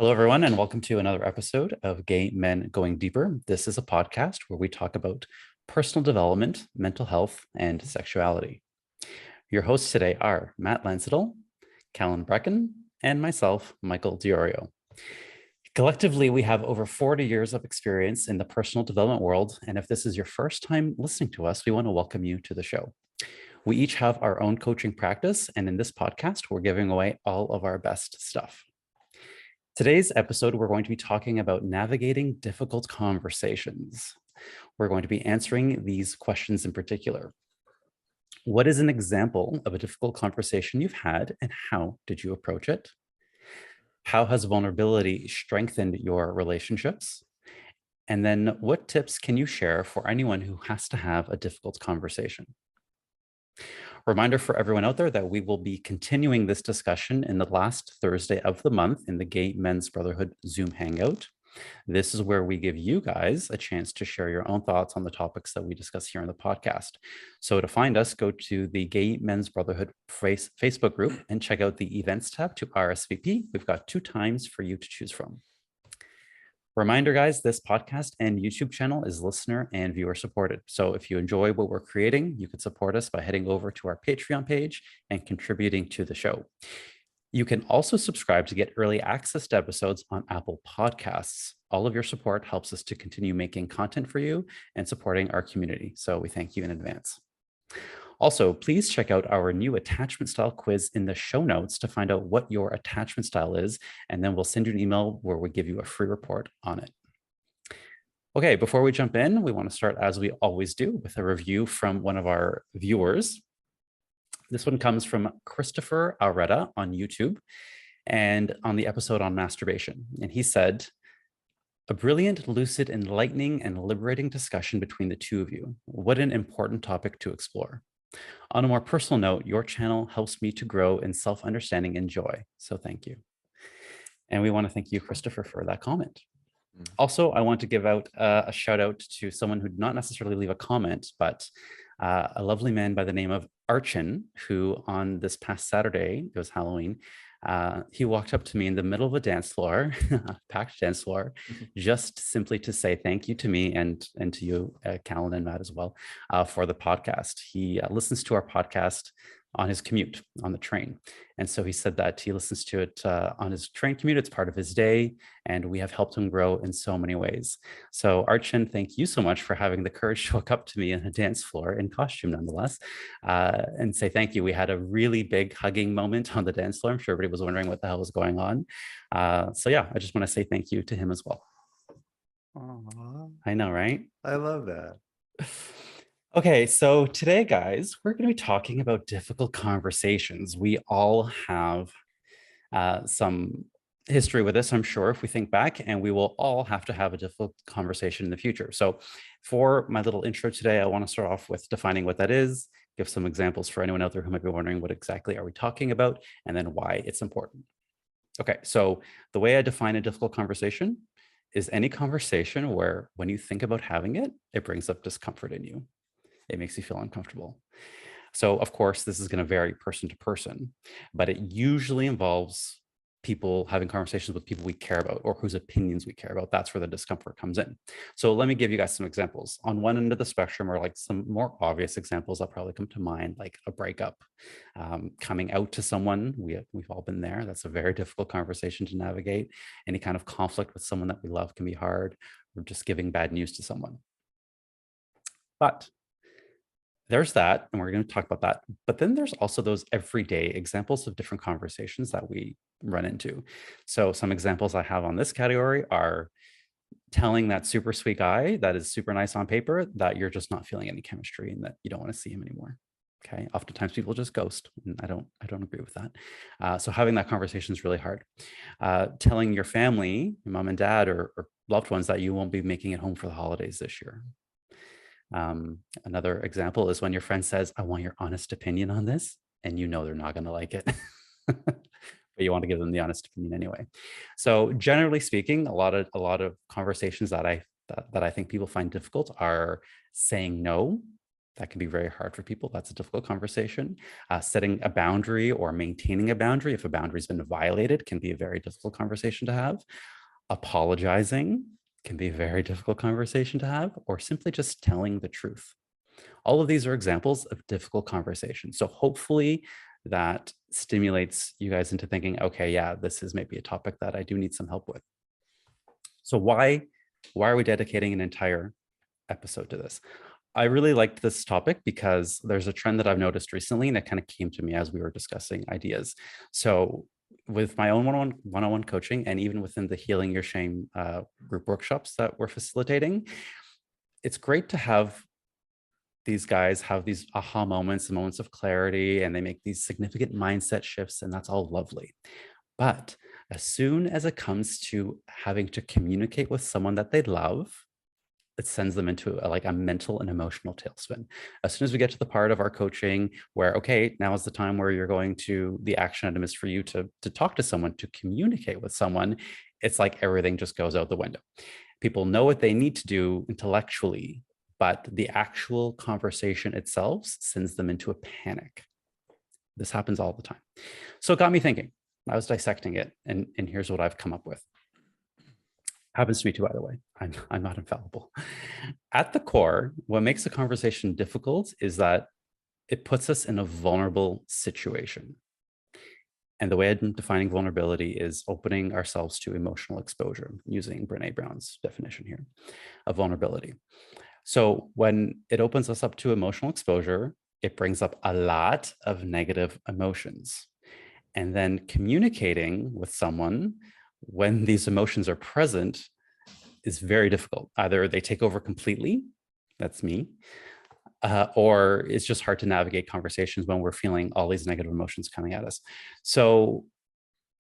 Hello, everyone, and welcome to another episode of Gay Men Going Deeper. This is a podcast where we talk about personal development, mental health, and sexuality. Your hosts today are Matt Landsiedel, Calan Breckon, and myself, Michael DiIorio. Collectively, we have over 40 years of experience in the personal development world, and if this is your first time listening to us, we want to welcome you to the show. We each have our own coaching practice, and in this podcast, we're giving away all of our best stuff. Today's episode, we're going to be talking about navigating difficult conversations. We're going to be answering these questions in particular. What is an example of a difficult conversation you've had, and how did you approach it? How has vulnerability strengthened your relationships? And then what tips can you share for anyone who has to have a difficult conversation? Reminder for everyone out there that we will be continuing this discussion in the last Thursday of the month in the Gay Men's Brotherhood Zoom Hangout. This is where we give you guys a chance to share your own thoughts on the topics that we discuss here on the podcast. So to find us, go to the Gay Men's Brotherhood Facebook group and check out the events tab to RSVP. We've got 2 times for you to choose from. Reminder, guys, this podcast and YouTube channel is listener and viewer supported. So if you enjoy what we're creating, you can support us by heading over to our Patreon page and contributing to the show. You can also subscribe to get early access to episodes on Apple Podcasts. All of your support helps us to continue making content for you and supporting our community. So we thank you in advance. Also, please check out our new attachment style quiz in the show notes to find out what your attachment style is, and then we'll send you an email where we give you a free report on it. Okay, before we jump in, we want to start, as we always do, with a review from one of our viewers. This one comes from Christopher Aureta on YouTube and on the episode on masturbation. And he said, "A brilliant, lucid, enlightening, and liberating discussion between the two of you. What an important topic to explore. On a more personal note, your channel helps me to grow in self-understanding and joy. So thank you." And we want to thank you, Christopher, for that comment. Also, I want to give out a shout out to someone who did not necessarily leave a comment, but a lovely man by the name of Archin, who on this past Saturday, it was Halloween, he walked up to me in the middle of a dance floor, packed dance floor, just simply to say thank you to me and to you, Calan and Matt as well, for the podcast. He listens to our podcast on his commute on the train. And so he said that he listens to it on his train commute. It's part of his day, and we have helped him grow in so many ways. So Archin, thank you so much for having the courage to walk up to me on a dance floor in costume nonetheless, and say thank you. We had a really big hugging moment on the dance floor. I'm sure everybody was wondering what the hell was going on. So yeah, I just want to say thank you to him as well. Aww, I know, right? I love that. Okay, so today, guys, we're going to be talking about difficult conversations. We all have some history with this, I'm sure, if we think back, and we will all have to have a difficult conversation in the future. So for my little intro today, I want to start off with defining what that is, give some examples for anyone out there who might be wondering what exactly are we talking about, and then why it's important. Okay, so the way I define a difficult conversation is any conversation where when you think about having it, it brings up discomfort in you. It makes you feel uncomfortable. So of course, this is going to vary person to person, but it usually involves people having conversations with people we care about or whose opinions we care about. That's where the discomfort comes in. So let me give you guys some examples. On one end of the spectrum are like some more obvious examples that probably come to mind, like a breakup, coming out to someone. We've all been there. That's a very difficult conversation to navigate. Any kind of conflict with someone that we love can be hard, or just giving bad news to someone. But there's that, and we're going to talk about that. But then there's also those everyday examples of different conversations that we run into. So some examples I have on this category are telling that super sweet guy that is super nice on paper that you're just not feeling any chemistry and that you don't want to see him anymore. Okay. Oftentimes people just ghost, and I don't agree with that. So having that conversation is really hard. Telling your family, your mom and dad or loved ones, that you won't be making it home for the holidays this year. Another example is when your friend says, "I want your honest opinion on this," and you know they're not going to like it, but you want to give them the honest opinion anyway. So generally speaking, a lot of conversations that I think people find difficult are saying no That can be very hard for people. That's a difficult conversation. Setting a boundary or maintaining a boundary, if a boundary's been violated, can be a very difficult conversation to have. Apologizing can be a very difficult conversation to have, or simply just telling the truth. All of these are examples of difficult conversations. So hopefully that stimulates you guys into thinking, okay, yeah, this is maybe a topic that I do need some help with. So why are we dedicating an entire episode to this? I really liked this topic because there's a trend that I've noticed recently, and it kind of came to me as we were discussing ideas. So with my own one-on-one coaching, and even within the Healing Your Shame group workshops that we're facilitating, it's great to have these guys have these aha moments and moments of clarity, and they make these significant mindset shifts, and that's all lovely. But as soon as it comes to having to communicate with someone that they love, it sends them into a mental and emotional tailspin. As soon as we get to the part of our coaching where, okay, now is the time where you're going to, the action item is for you to talk to someone, to communicate with someone, it's like everything just goes out the window. People know what they need to do intellectually, but the actual conversation itself sends them into a panic. This happens all the time. So it got me thinking. I was dissecting it, and here's what I've come up with. Happens to me too, by the way. I'm not infallible. At the core, what makes a conversation difficult is that it puts us in a vulnerable situation. And the way I'm defining vulnerability is opening ourselves to emotional exposure, using Brene Brown's definition here of vulnerability. So when it opens us up to emotional exposure, it brings up a lot of negative emotions. And then communicating with someone when these emotions are present is very difficult. Either they take over completely, that's me, or it's just hard to navigate conversations when we're feeling all these negative emotions coming at us. So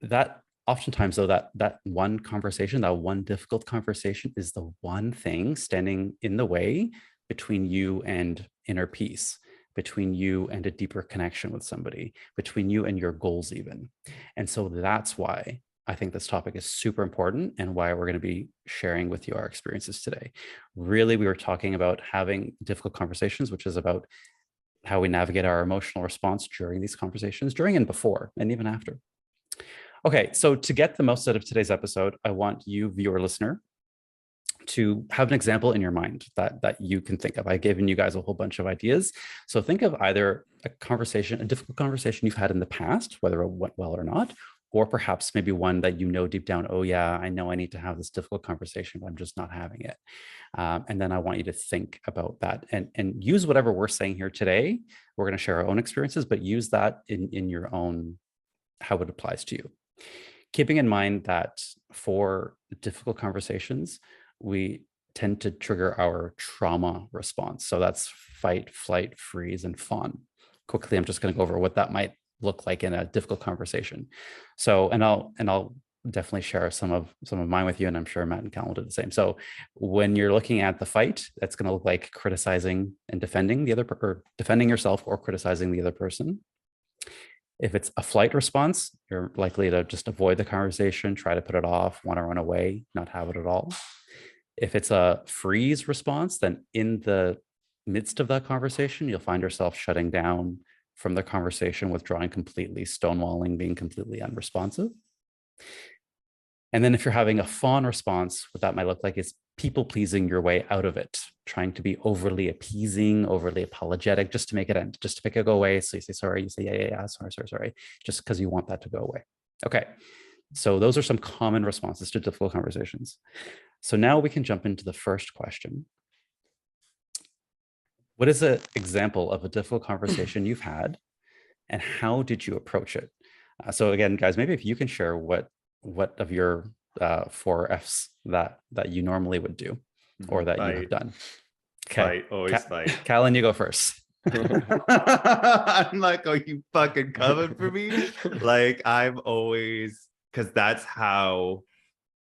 that oftentimes, though, that one conversation, that one difficult conversation is the one thing standing in the way between you and inner peace, between you and a deeper connection with somebody, between you and your goals even. And so that's why I think this topic is super important, and why we're going to be sharing with you our experiences today. Really, we were talking about having difficult conversations, which is about how we navigate our emotional response during these conversations, during and before, and even after. Okay, so to get the most out of today's episode, I want you, viewer, listener, to have an example in your mind that you can think of. I've given you guys a whole bunch of ideas. So think of either a conversation, a difficult conversation you've had in the past, whether it went well or not, or perhaps maybe one that you know deep down, oh yeah, I know I need to have this difficult conversation, but I'm just not having it. And then I want you to think about that and use whatever we're saying here today. We're going to share our own experiences, but use that in your own, how it applies to you. Keeping in mind that for difficult conversations, we tend to trigger our trauma response. So that's fight, flight, freeze, and fawn. Quickly, I'm just going to go over what that might look like in a difficult conversation. So, and I'll definitely share some of mine with you, and I'm sure Matt and Calan will do the same. So when you're looking at the fight, that's going to look like criticizing and defending the other, or defending yourself or criticizing the other person. If it's a flight response, you're likely to just avoid the conversation, try to put it off, want to run away, not have it at all. If it's a freeze response, then in the midst of that conversation, you'll find yourself shutting down from the conversation, withdrawing completely, stonewalling, being completely unresponsive. And then if you're having a fawn response, what that might look like is people pleasing your way out of it, trying to be overly appeasing, overly apologetic, just to make it end, just to make it go away. So you say, sorry, you say, yeah, sorry, just because you want that to go away. Okay. So those are some common responses to difficult conversations. So now we can jump into the first question. What is an example of a difficult conversation you've had, and how did you approach it? So again, guys, maybe if you can share what of your 4 Fs that you normally would do, or that you have done. Okay. Fight, always fight. Calan, you go first. I'm like, oh, you fucking coming for me? Like, I'm always, because that's how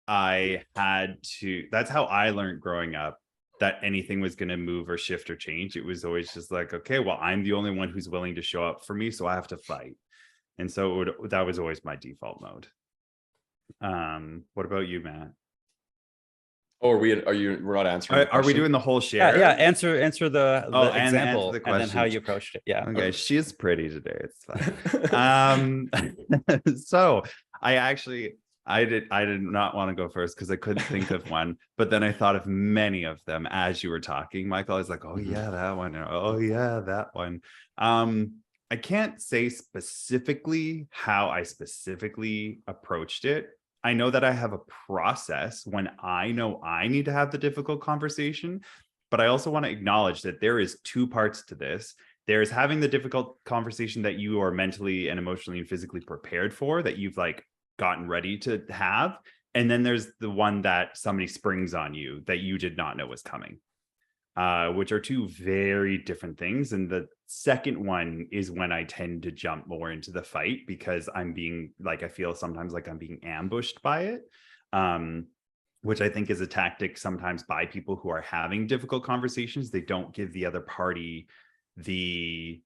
I learned growing up, that anything was going to move or shift or change. It was always just like, okay, well, I'm the only one who's willing to show up for me, so I have to fight. And so that was always my default mode. What about you, Matt? Oh, we're not answering the Are we question? doing the whole Yeah, share? yeah. Answer the And answer example the and then how question. you approached it. Yeah. Okay, she's pretty today. It's fine. So I did not want to go first because I couldn't think of one, but then I thought of many of them as you were talking, Michael. I was like, oh yeah, that one. Or, oh yeah, that one. I can't say specifically how I specifically approached it. I know that I have a process when I know I need to have the difficult conversation, but I also want to acknowledge that there is two parts to this. There's having the difficult conversation that you are mentally and emotionally and physically prepared for, that you've like gotten ready to have. And then there's the one that somebody springs on you that you did not know was coming, which are two very different things. And the second one is when I tend to jump more into the fight because I'm being like, I feel sometimes like I'm being ambushed by it. Which I think is a tactic sometimes by people who are having difficult conversations. They don't give the other party the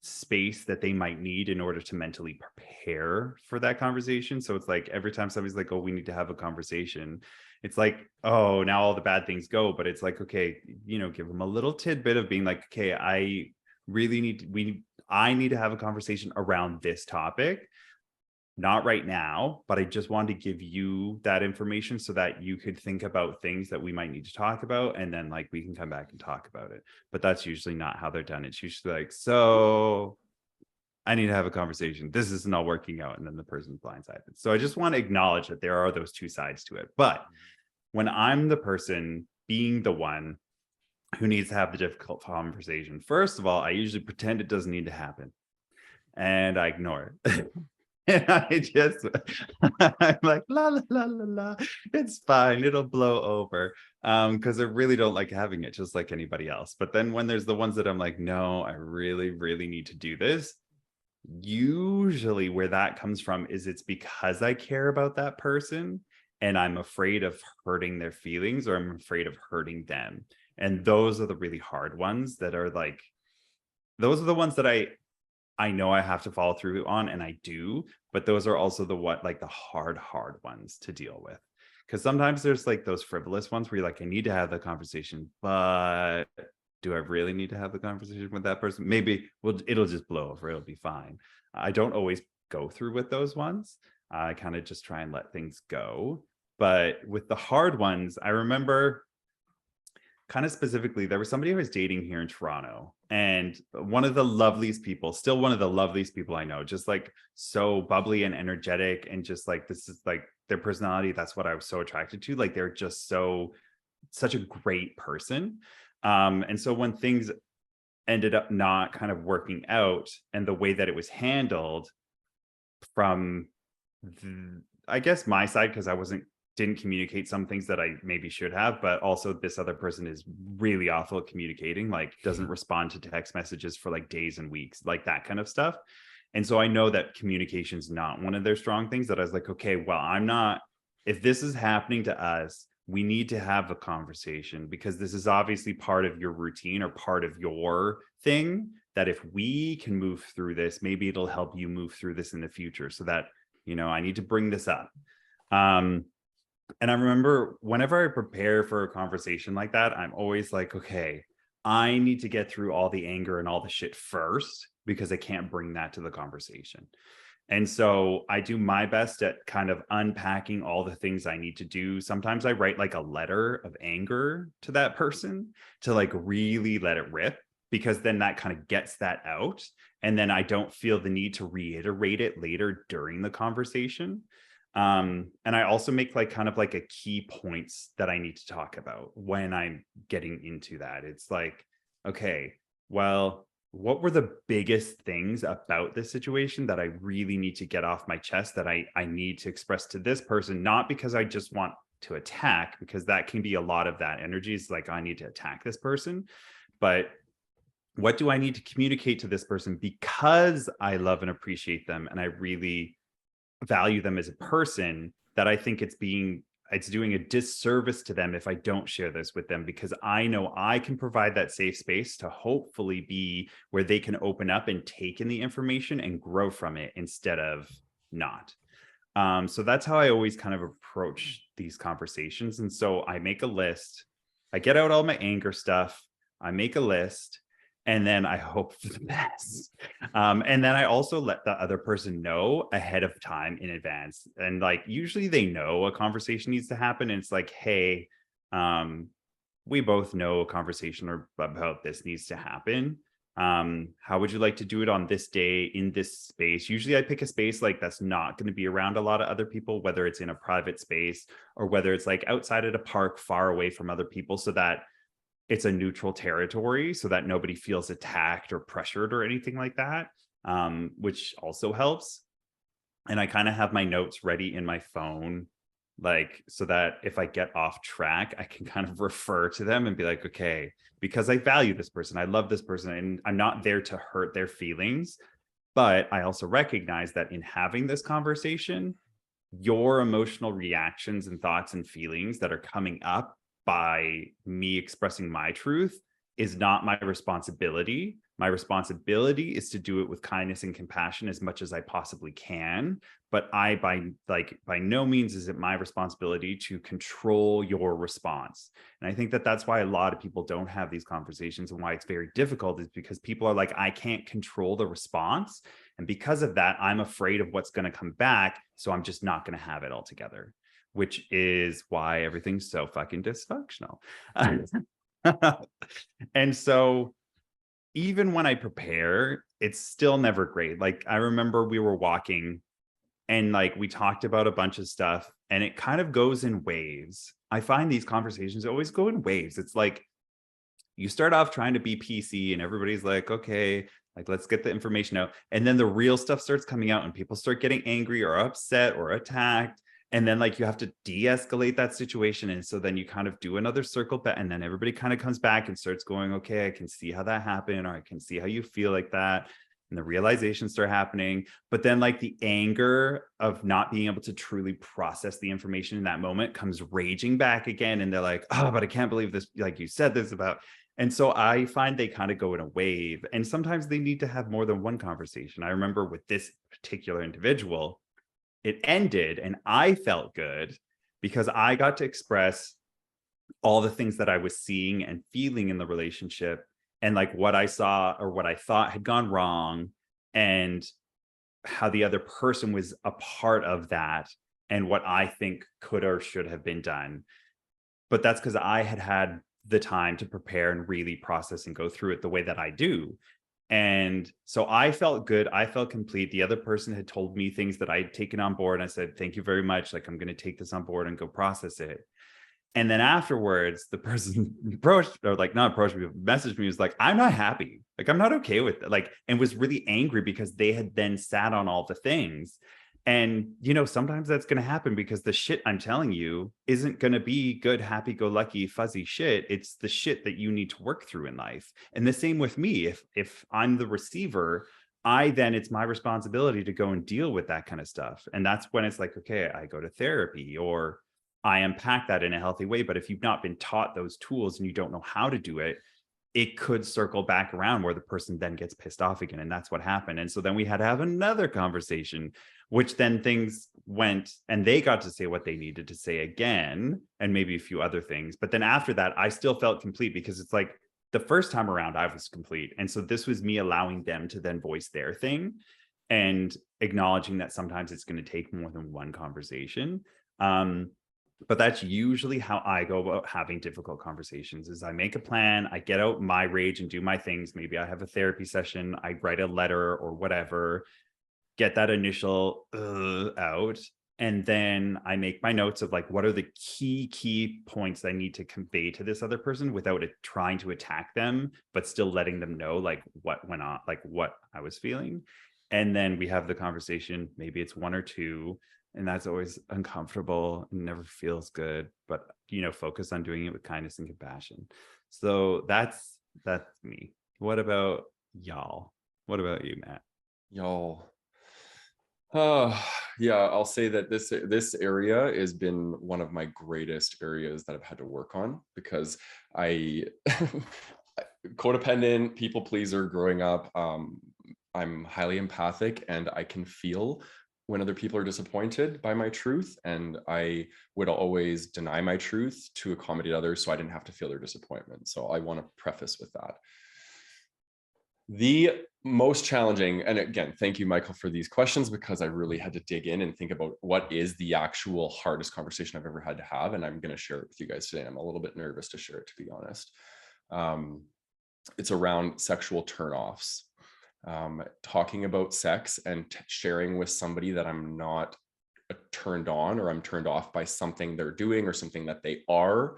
space that they might need in order to mentally prepare for that conversation. So it's like every time somebody's like, oh, we need to have a conversation, it's like, oh, now all the bad things go. But it's like, okay, give them a little tidbit of being like, okay, I need to have a conversation around this topic. Not right now, but I just wanted to give you that information so that you could think about things that we might need to talk about. And then like we can come back and talk about it. But that's usually not how they're done. It's usually like, so I need to have a conversation. This is not working out. And then the person's blindsided. So I just want to acknowledge that there are those two sides to it. But when I'm the person being the one who needs to have the difficult conversation, first of all, I usually pretend it doesn't need to happen and I ignore it. And I'm like, la, la, la, la, la. It's fine. It'll blow over. Because I really don't like having it just like anybody else. But then when there's the ones that I'm like, no, I really, really need to do this. Usually where that comes from is it's because I care about that person and I'm afraid of hurting their feelings or I'm afraid of hurting them. And those are the really hard ones that are like, those are the ones that I know I have to follow through on, and I do, but those are also the hard ones to deal with. Because sometimes there's like those frivolous ones where you're like, I need to have the conversation, but do I really need to have the conversation with that person? Maybe it'll just blow over, it'll be fine. I don't always go through with those ones. I kind of just try and let things go. But with the hard ones, I remember kind of specifically, there was somebody I was dating here in Toronto, and one of the loveliest people, still one of the loveliest people I know, just like so bubbly and energetic, and just like this is like their personality. That's what I was so attracted to. Like they're just such a great person. And so when things ended up not kind of working out, and the way that it was handled from I guess my side, because I didn't communicate some things that I maybe should have, but also this other person is really awful at communicating, like doesn't respond to text messages for like days and weeks, like that kind of stuff. And so I know that communication is not one of their strong things. That I was like, okay, well, if this is happening to us, we need to have a conversation, because this is obviously part of your routine or part of your thing, that if we can move through this, maybe it'll help you move through this in the future, so that, I need to bring this up. And I remember whenever I prepare for a conversation like that, I'm always like, okay, I need to get through all the anger and all the shit first, because I can't bring that to the conversation. And so I do my best at kind of unpacking all the things I need to do. Sometimes I write like a letter of anger to that person to like really let it rip, because then that kind of gets that out. And then I don't feel the need to reiterate it later during the conversation. And I also make like kind of like a key points that I need to talk about when I'm getting into that. It's like, okay, well, what were the biggest things about this situation that I really need to get off my chest, that I need to express to this person, not because I just want to attack, because that can be a lot of that energy is like, I need to attack this person, but what do I need to communicate to this person because I love and appreciate them and I really value them as a person, that I think it's doing a disservice to them if I don't share this with them, because I know I can provide that safe space to hopefully be where they can open up and take in the information and grow from it instead of not. So that's how I always kind of approach these conversations. And so I make a list, I get out all my anger stuff, I make a list, and then I hope for the best. And then I also let the other person know ahead of time in advance. And like usually they know a conversation needs to happen. And it's like, hey, we both know a conversation about this needs to happen. How would you like to do it on this day in this space? Usually I pick a space like that's not going to be around a lot of other people, whether it's in a private space or whether it's like outside at a park far away from other people, so that it's a neutral territory, so that nobody feels attacked or pressured or anything like that, which also helps. And I kind of have my notes ready in my phone, like, so that if I get off track, I can kind of refer to them and be like, okay, because I value this person, I love this person, and I'm not there to hurt their feelings. But I also recognize that in having this conversation, your emotional reactions and thoughts and feelings that are coming up by me expressing my truth is not my responsibility. My responsibility is to do it with kindness and compassion as much as I possibly can. But by no means is it my responsibility to control your response. And I think that that's why a lot of people don't have these conversations, and why it's very difficult is because people are like, I can't control the response. And because of that, I'm afraid of what's going to come back. So I'm just not going to have it all together, which is why everything's so fucking dysfunctional. And so even when I prepare, it's still never great. Like I remember we were walking and like we talked about a bunch of stuff, and it kind of goes in waves. I find these conversations always go in waves. It's like you start off trying to be PC and everybody's like, okay, like let's get the information out. And then the real stuff starts coming out and people start getting angry or upset or attacked. And then like you have to de-escalate that situation. And so then you kind of do another circle back, and then everybody kind of comes back and starts going, okay, I can see how that happened, or I can see how you feel like that. And the realizations start happening. But then like the anger of not being able to truly process the information in that moment comes raging back again. And they're like, oh, but I can't believe this, like you said this about. And so I find they kind of go in a wave, and sometimes they need to have more than one conversation. I remember with this particular individual, it ended and I felt good because I got to express all the things that I was seeing and feeling in the relationship, and like what I saw or what I thought had gone wrong, and how the other person was a part of that, and what I think could or should have been done. But that's because I had had the time to prepare and really process and go through it the way that I do. And so I felt good. I felt complete. The other person had told me things that I had taken on board. And I said, thank you very much. Like, I'm going to take this on board and go process it. And then afterwards, the person approached, or like not approached me, but messaged me, was like, I'm not happy. Like, I'm not okay with it. Like, and was really angry because they had then sat on all the things. And, you know, sometimes that's going to happen because the shit I'm telling you isn't going to be good, happy go lucky, fuzzy shit. It's the shit that you need to work through in life. And the same with me. If I'm the receiver, it's my responsibility to go and deal with that kind of stuff. And that's when it's like, okay, I go to therapy, or I unpack that in a healthy way. But if you've not been taught those tools and you don't know how to do it, it could circle back around where the person then gets pissed off again. And that's what happened. And so then we had to have another conversation, which then things went and they got to say what they needed to say again, and maybe a few other things. But then after that, I still felt complete, because it's like the first time around I was complete. And so this was me allowing them to then voice their thing and acknowledging that sometimes it's going to take more than one conversation. But that's usually how I go about having difficult conversations. Is I make a plan, I get out my rage and do my things. Maybe I have a therapy session, I write a letter or whatever, get that initial out. And then I make my notes of like, what are the key points I need to convey to this other person without it trying to attack them, but still letting them know like what went on, like what I was feeling. And then we have the conversation. Maybe it's one or two, and that's always uncomfortable and never feels good, but you know, focus on doing it with kindness and compassion. So that's me. What about y'all? What about you, Matt? Y'all. Yeah, I'll say that this area has been one of my greatest areas that I've had to work on, because I codependent, people pleaser growing up. I'm highly empathic, and I can feel when other people are disappointed by my truth, and I would always deny my truth to accommodate others so I didn't have to feel their disappointment. So I want to preface with that. The most challenging, and again, thank you, Michael, for these questions, because I really had to dig in and think about what is the actual hardest conversation I've ever had to have. And I'm going to share it with you guys today. I'm a little bit nervous to share it, to be honest. It's around sexual turnoffs. Talking about sex and sharing with somebody that I'm not turned on, or I'm turned off by something they're doing or something that they are,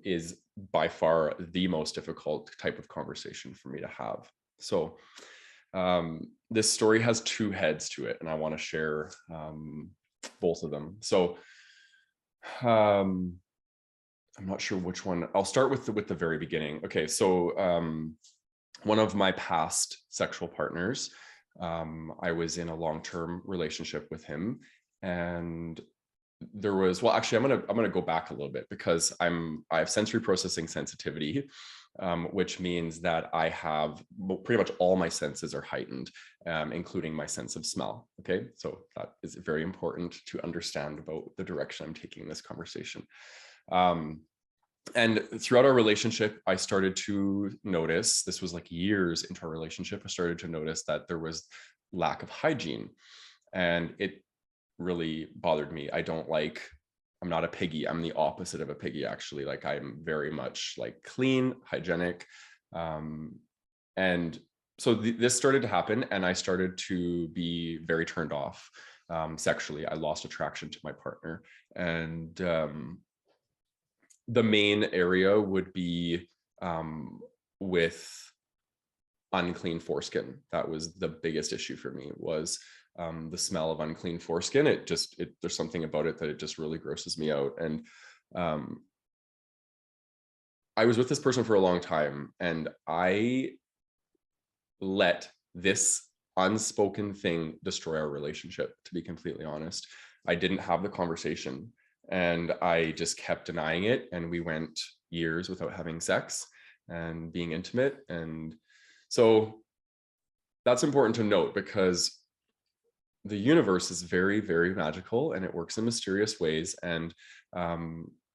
is by far the most difficult type of conversation for me to have. So this story has two heads to it, and I want to share both of them. So I'm not sure which one. I'll start with the very beginning. Okay, so one of my past sexual partners, I was in a long-term relationship with him, and there was, well, actually, I'm gonna go back a little bit, because I have sensory processing sensitivity, which means that I have pretty much all my senses are heightened, including my sense of smell. Okay, so that is very important to understand about the direction I'm taking this conversation. And throughout our relationship, I started to notice, this was like years into our relationship, I started to notice that there was lack of hygiene, and it really bothered me. I'm not a piggy. I'm the opposite of a piggy, actually. Like, I'm very much like clean, hygienic. And so this started to happen, and I started to be very turned off sexually. I lost attraction to my partner. And the main area would be with unclean foreskin. That was the biggest issue for me, was the smell of unclean foreskin. There's something about it that it just really grosses me out. And I was with this person for a long time, and I let this unspoken thing destroy our relationship, to be completely honest. I didn't have the conversation, and I just kept denying it. And we went years without having sex and being intimate. And so that's important to note, because the universe is very, very magical, and it works in mysterious ways. And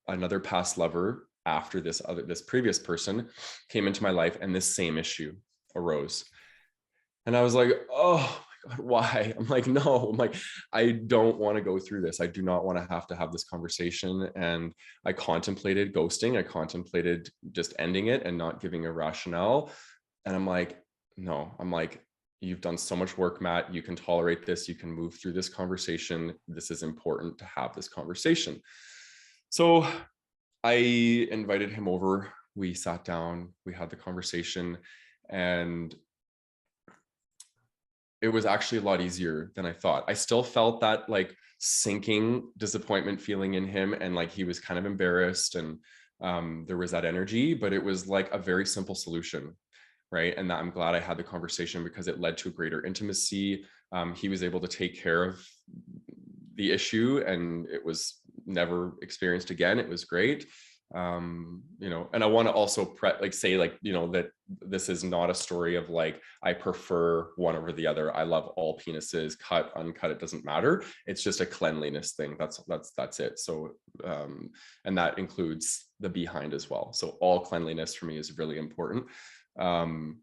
another past lover after this previous person came into my life, and this same issue arose. And I was like, oh my God, why? I'm like, no, I'm like, I don't want to go through this. I do not want to have this conversation. And I contemplated ghosting. I contemplated just ending it and not giving a rationale. And I'm like, no, I'm like, you've done so much work, Matt. You can tolerate this. You can move through this conversation. This is important to have this conversation. So I invited him over. We sat down, we had the conversation, and it was actually a lot easier than I thought. I still felt that like sinking disappointment feeling in him, and like he was kind of embarrassed, and there was that energy, but it was like a very simple solution, right? And that I'm glad I had the conversation, because it led to a greater intimacy. He was able to take care of the issue, and it was never experienced again. It was great. And I want to also say that this is not a story of like, I prefer one over the other. I love all penises, cut, uncut, it doesn't matter. It's just a cleanliness thing. That's it. So, and that includes the behind as well. So all cleanliness for me is really important. And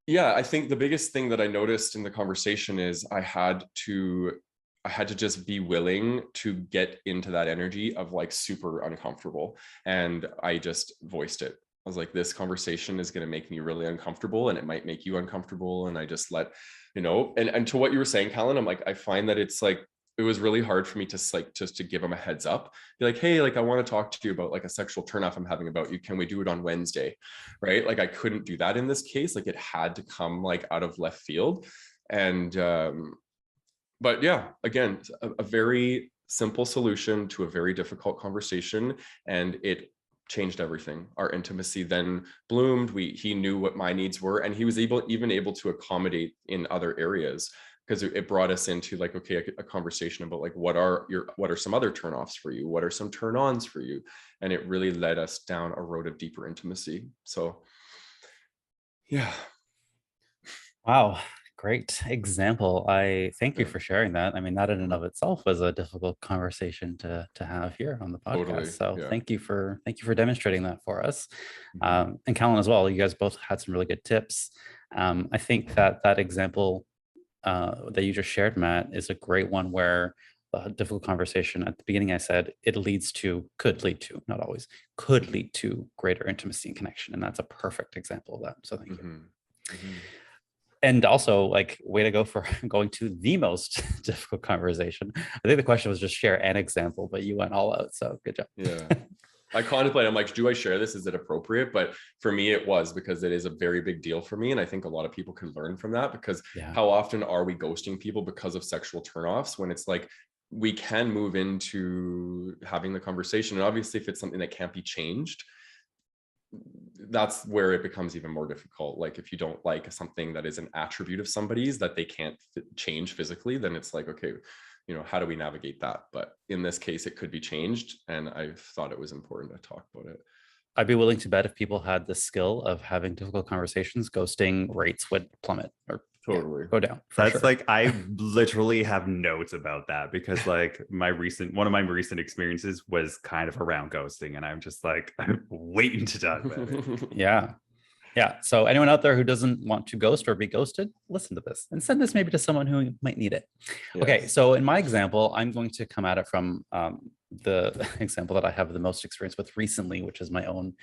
yeah, I think the biggest thing that I noticed in the conversation is I had to just be willing to get into that energy of like super uncomfortable. And I just voiced it. I was like, this conversation is going to make me really uncomfortable, and it might make you uncomfortable. And I just let, and to what you were saying, Calan, I'm like, I find that it's like, it was really hard for me to like, just to give him a heads up, be like, hey, like, I want to talk to you about like a sexual turnoff I'm having about you. Can we do it on Wednesday? Right? Like, I couldn't do that in this case. Like, it had to come like out of left field. And, but yeah, again, a very simple solution to a very difficult conversation, and it changed everything. Our intimacy then bloomed. He knew what my needs were, and he was even able to accommodate in other areas, because it brought us into like, okay, a conversation about like, what are some other turnoffs for you? What are some turn-ons for you? And it really led us down a road of deeper intimacy. So yeah. Wow. Great example. I thank you Yeah, for sharing that. I mean, that in and of itself was a difficult conversation to have here on the podcast. totally. So Yeah. thank you for demonstrating that for us, Mhm. and Callan as well. You guys both had some really good tips. I think that that example that you just shared, Matt, is a great one where a difficult conversation at the beginning, I said could lead to, not always, could lead to greater intimacy and connection. And that's a perfect example of that. So thank you. Mhm. Mhm. And also, like, way to go for going to the most difficult conversation. I think the question was just share an example, but you went all out. So good job. Yeah. I contemplate, I'm like, do I share this? Is it appropriate? But for me, it was, because it is a very big deal for me. And I think a lot of people can learn from that, because Yeah. how often are we ghosting people because of sexual turnoffs, when it's like, we can move into having the conversation. And obviously, if it's something that can't be changed, that's where it becomes even more difficult. Like, if you don't like something that is an attribute of somebody's that they can't change physically, then it's like, okay, how do we navigate that? But in this case, it could be changed, and I thought it was important to talk about it. I'd be willing to bet if people had the skill of having difficult conversations, ghosting rates would plummet or Totally. go down for That's sure. like, I literally have notes about that, because like one of my recent experiences was kind of around ghosting, and I'm just like, I'm waiting to talk about it. Yeah. Yeah. So anyone out there who doesn't want to ghost or be ghosted, listen to this and send this maybe to someone who might need it. Okay. Yes. So in my example, I'm going to come at it from the example that I have the most experience with recently, which is my own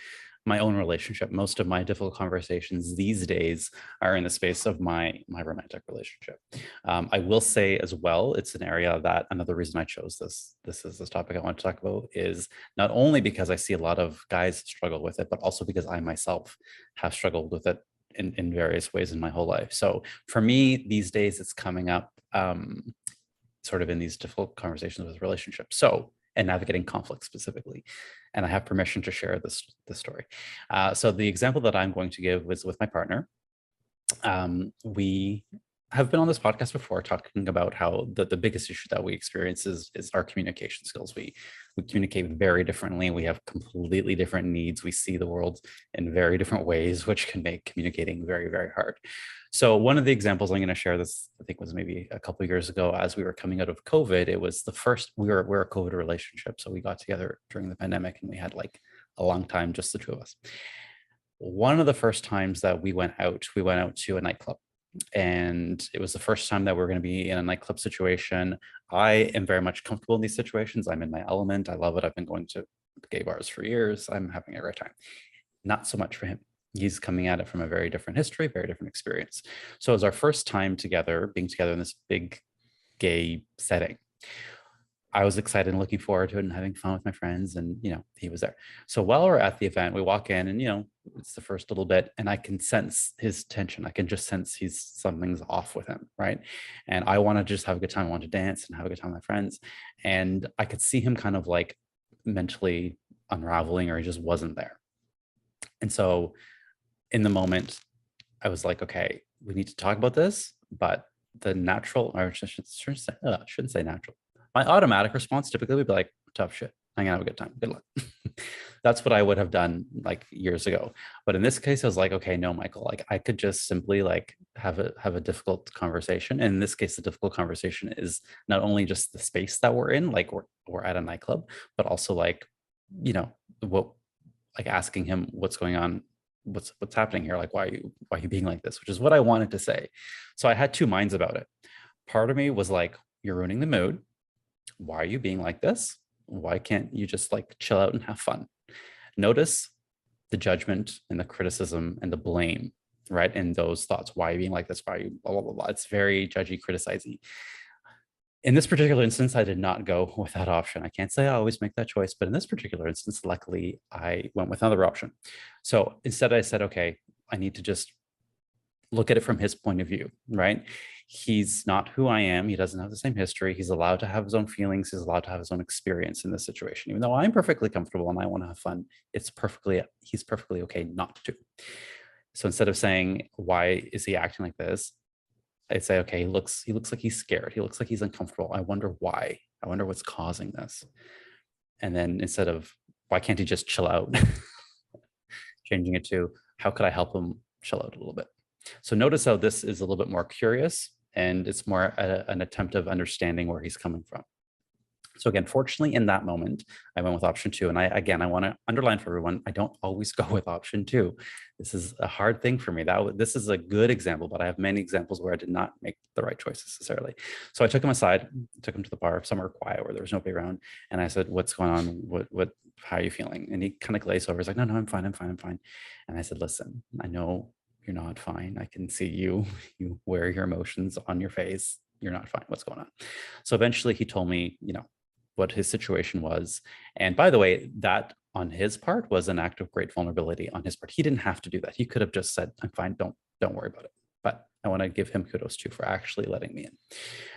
relationship. Most of my difficult conversations these days are in the space of my romantic relationship. I will say as well, it's an area that another reason I chose this topic I want to talk about is not only because I see a lot of guys struggle with it, but also because I myself have struggled with it in various ways in my whole life. So for me these days, it's coming up sort of in these difficult conversations with relationships. So, and navigating conflict specifically. And I have permission to share this story. So the example that I'm going to give was with my partner. We have been on this podcast before talking about how the biggest issue that we experience is our communication skills. We communicate very differently. We have completely different needs. We see the world in very different ways, which can make communicating very, very hard. So one of the examples I'm going to share, this I think was maybe a couple of years ago, as we were coming out of COVID. It was the first, we're a COVID relationship. So we got together during the pandemic and we had like a long time, just the two of us. One of the first times that we went out to a nightclub, and it was the first time that we're going to be in a nightclub situation. I am very much comfortable in these situations. I'm in my element. I love it. I've been going to gay bars for years. I'm having a great time. Not so much for him. He's coming at it from a very different history, very different experience. So it was our first time together, being together in this big gay setting. I was excited and looking forward to it and having fun with my friends. And, he was there. So while we're at the event, we walk in and, it's the first little bit and I can sense his tension. I can just sense something's off with him. Right. And I want to just have a good time. I want to dance and have a good time with my friends. And I could see him kind of like mentally unraveling, or he just wasn't there. And so in the moment, I was like, okay, we need to talk about this. But the natural, or I shouldn't say natural. My automatic response typically would be like, tough shit. I'm gonna have a good time. Good luck. That's what I would have done like years ago. But in this case, I was like, okay, no, Michael, like I could just simply like have a difficult conversation. And in this case, the difficult conversation is not only just the space that we're in, like we're at a nightclub, but also like, what, like asking him what's going on, what's happening here, like why are you being like this, which is what I wanted to say. So I had two minds about it. Part of me was like, you're ruining the mood. Why are you being like this? Why can't you just like chill out and have fun? Notice the judgment and the criticism and the blame, right? And those thoughts. Why are you being like this? Why are you blah, blah, blah, blah. It's very judgy, criticizing. In this particular instance, I did not go with that option. I can't say I always make that choice, but in this particular instance, luckily, I went with another option. So instead, I said, okay, I need to just look at it from his point of view, right? He's not who I am. He doesn't have the same history. He's allowed to have his own feelings. He's allowed to have his own experience in this situation. Even though I'm perfectly comfortable and I want to have fun, he's perfectly okay not to. So instead of saying, why is he acting like this? I'd say, okay, he looks like he's scared. He looks like he's uncomfortable. I wonder why. I wonder what's causing this. And then instead of, why can't he just chill out? Changing it to, how could I help him chill out a little bit? So notice how this is a little bit more curious, and it's more an attempt of understanding where he's coming from. So again, fortunately, in that moment, I went with option two. And I want to underline for everyone, I don't always go with option two. This is a hard thing for me. This is a good example, but I have many examples where I did not make the right choice necessarily. So I took him aside, took him to the bar, somewhere quiet where there was nobody around. And I said, what's going on? How are you feeling? And he kind of glazed over. He's like, no, I'm fine. And I said, listen, I know you're not fine. I can see you wear your emotions on your face. You're not fine. What's going on? So eventually he told me, what his situation was. And by the way, that on his part was an act of great vulnerability on his part. He didn't have to do that. He could have just said, I'm fine, don't worry about it. But I want to give him kudos too for actually letting me in.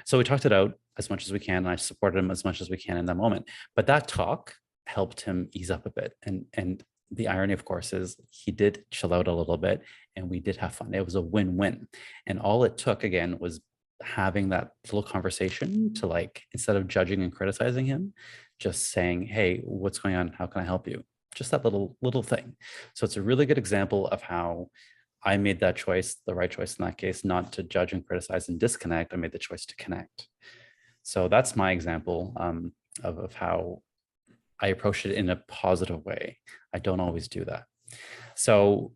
So we talked it out as much as we can, and I supported him as much as we can in that moment. But that talk helped him ease up a bit. And the irony, of course, is he did chill out a little bit and we did have fun. It was a win-win. And all it took, again, was having that little conversation to, like, instead of judging and criticizing him, just saying, hey, what's going on? How can I help you? Just that little thing. So it's a really good example of how I made that choice, the right choice in that case, not to judge and criticize and disconnect. I made the choice to connect. So that's my example of how I approach it in a positive way. I don't always do that. So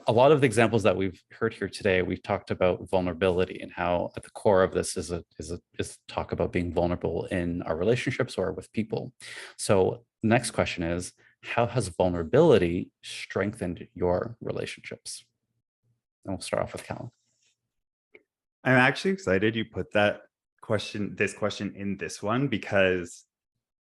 a lot of the examples that we've heard here today, we've talked about vulnerability and how at the core of this is talk about being vulnerable in our relationships or with people. So the next question is, how has vulnerability strengthened your relationships? And we'll start off with Calan. I'm actually excited you put this question in this one, because,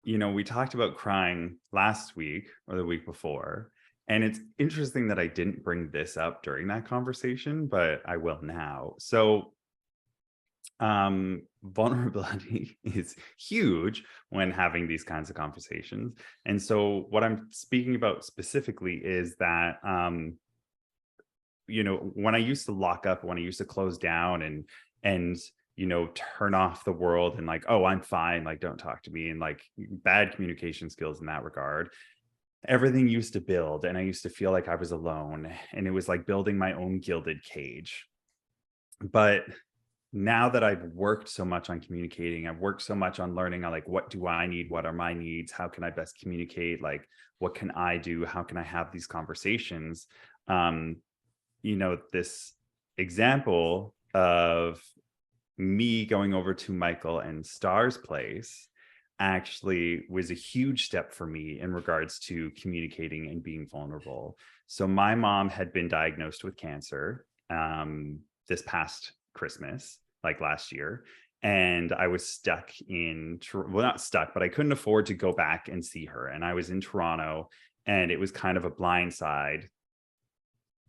we talked about crying last week or the week before. And it's interesting that I didn't bring this up during that conversation, but I will now. So vulnerability is huge when having these kinds of conversations. And so what I'm speaking about specifically is that, when I used to lock up, when I used to close down and turn off the world and like, oh, I'm fine, like, don't talk to me, and like bad communication skills in that regard, everything used to build, and I used to feel like I was alone, and it was like building my own gilded cage. But now that I've worked so much on communicating, I've worked so much on learning, like, what do I need? What are my needs? How can I best communicate? Like, what can I do? How can I have these conversations? This example of me going over to Michael and Star's place actually was a huge step for me in regards to communicating and being vulnerable. So my mom had been diagnosed with cancer this past Christmas, like last year. And I was stuck not stuck, but I couldn't afford to go back and see her. And I was in Toronto, and it was kind of a blind side.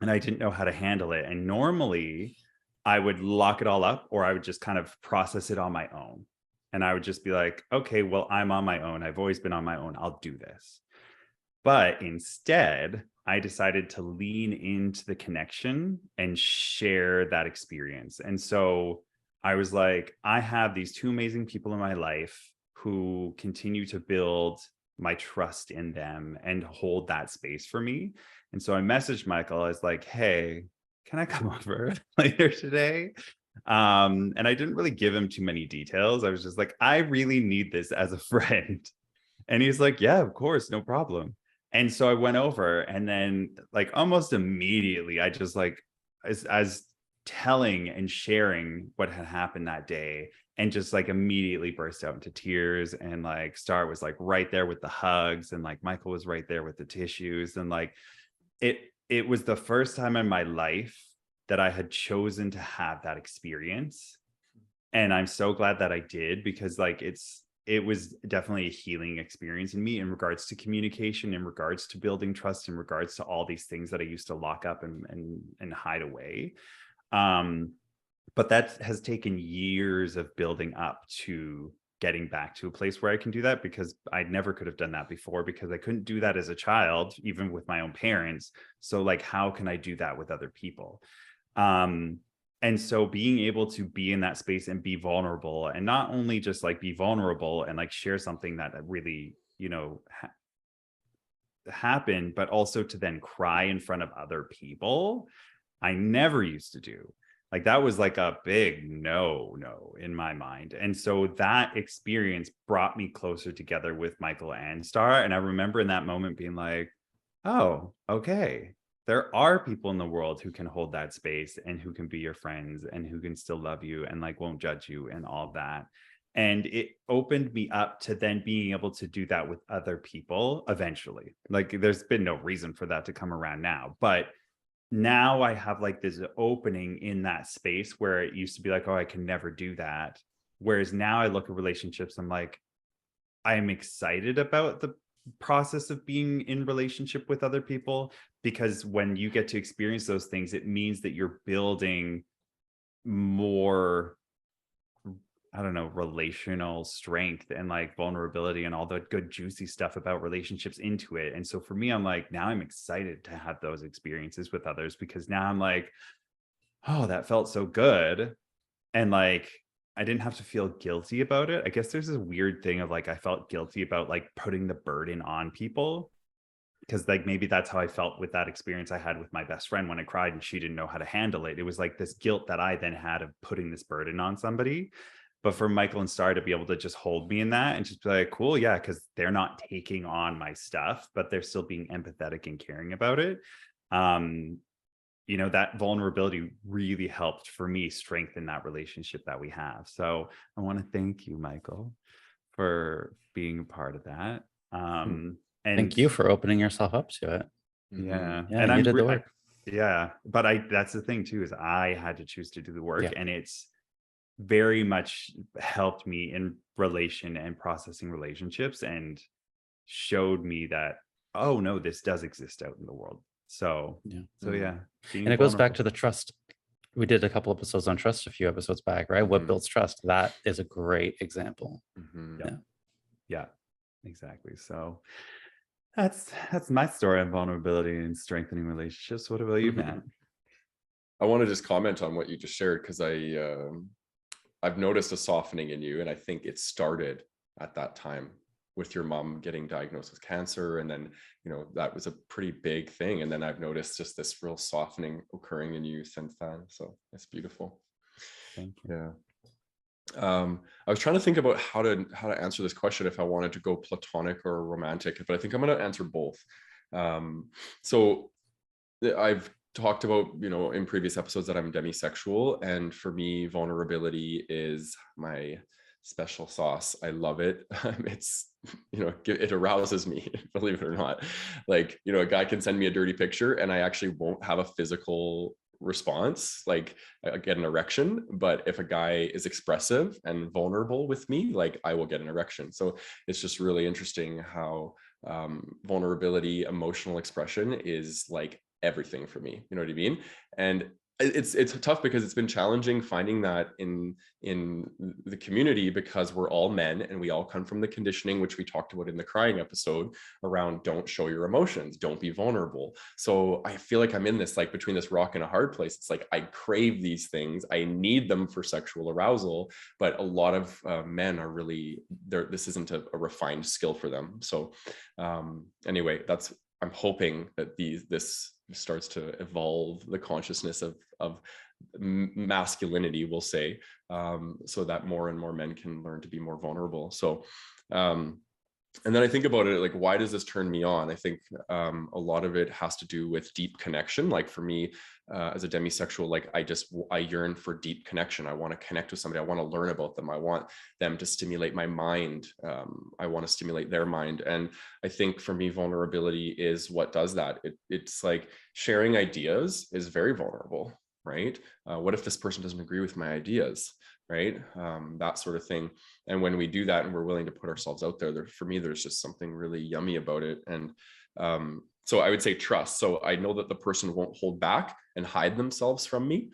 And I didn't know how to handle it. And normally I would lock it all up, or I would just kind of process it on my own. And I would just be like, okay, well, I'm on my own. I've always been on my own. I'll do this. But instead, I decided to lean into the connection and share that experience. And so I was like, I have these two amazing people in my life who continue to build my trust in them and hold that space for me. And so I messaged Michael. I was like, hey, can I come over later today? And I didn't really give him too many details. I was just like, I really need this as a friend. And he's like, yeah, of course, no problem. And so I went over, and then like almost immediately, I just like, as telling and sharing what had happened that day, and just like immediately burst out into tears. And like Star was like right there with the hugs, and like Michael was right there with the tissues. And like, it was the first time in my life that I had chosen to have that experience. And I'm so glad that I did, because like it was definitely a healing experience in me in regards to communication, in regards to building trust, in regards to all these things that I used to lock up and hide away. But that has taken years of building up to getting back to a place where I can do that, because I never could have done that before, because I couldn't do that as a child, even with my own parents. So like, how can I do that with other people? And so being able to be in that space and be vulnerable, and not only just like be vulnerable and like share something that really, happened, but also to then cry in front of other people. I never used to do. Like that was like a big no in my mind. And so that experience brought me closer together with Michael and Star. And I remember in that moment being like, oh, okay. There are people in the world who can hold that space and who can be your friends and who can still love you and like won't judge you and all that. And it opened me up to then being able to do that with other people eventually. Like there's been no reason for that to come around now, but now I have like this opening in that space where it used to be like, oh, I can never do that. Whereas now I look at relationships, I'm like, I'm excited about the process of being in relationship with other people, because when you get to experience those things, it means that you're building more, I don't know, relational strength and like vulnerability and all the good juicy stuff about relationships into it. And so for me, I'm like, now I'm excited to have those experiences with others, because now I'm like, oh, that felt so good. And like, I didn't have to feel guilty about it. I guess there's this weird thing of like, I felt guilty about like putting the burden on people, because like maybe that's how I felt with that experience I had with my best friend when I cried and she didn't know how to handle it. It was like this guilt that I then had of putting this burden on somebody. But for Michael and Star to be able to just hold me in that and just be like, cool, yeah, because they're not taking on my stuff, but they're still being empathetic and caring about it. You know, that vulnerability really helped for me strengthen that relationship that we have. So I want to thank you, Michael, for being a part of that. And Thank you for opening yourself up to it. yeah, Yeah, and you did the work. yeah, but that's the thing too, is I had to choose to do the work, Yeah. and it's very much helped me in relation and processing relationships, and showed me that, oh no, this does exist out in the world. So Yeah. yeah, being And it goes back vulnerable. to the trust. We did a couple episodes on trust a few episodes back, right? What builds trust? That is a great example. Yeah, exactly. So that's my story on vulnerability and strengthening relationships. What about you, Matt? I want to just comment on what you just shared, because I've noticed a softening in you, and I think it started at that time with your mom getting diagnosed with cancer, and then that was a pretty big thing, and then I've noticed just this real softening occurring in you since then. So it's beautiful. Thank you. Yeah. I was trying to think about how to answer this question, if I wanted to go platonic or romantic, but I think I'm going to answer both. So I've talked about, in previous episodes, that I'm demisexual, and for me, vulnerability is my special sauce. I love it. It's, it arouses me, believe it or not. Like, a guy can send me a dirty picture and I actually won't have a physical response, like I get an erection, but if a guy is expressive and vulnerable with me, like I will get an erection. So it's just really interesting how vulnerability, emotional expression is like everything for me. You know what I mean? And it's tough, because it's been challenging finding that in the community, because we're all men and we all come from the conditioning, which we talked about in the crying episode, around don't show your emotions, don't be vulnerable. So I feel like I'm in this, like, between this rock and a hard place. It's like I crave these things, I need them for sexual arousal, but a lot of men are really there. This isn't a refined skill for them. So anyway, I'm hoping that this starts to evolve the consciousness of masculinity, we'll say, so that more and more men can learn to be more vulnerable. So and then I think about it, like, why does this turn me on? I think a lot of it has to do with deep connection. Like for me, as a demisexual, like I yearn for deep connection. I want to connect with somebody. I want to learn about them. I want them to stimulate my mind. I want to stimulate their mind. And I think for me, vulnerability is what does that. It's like sharing ideas is very vulnerable, right? What if this person doesn't agree with my ideas? Right? That sort of thing. And when we do that and we're willing to put ourselves out there, for me, there's just something really yummy about it. And so I would say trust. So I know that the person won't hold back and hide themselves from me,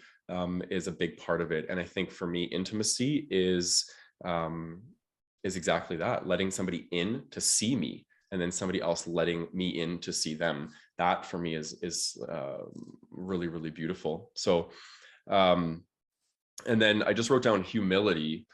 is a big part of it. And I think for me, intimacy is exactly that, letting somebody in to see me, and then somebody else letting me in to see them. That for me is really, really beautiful. So and then I just wrote down humility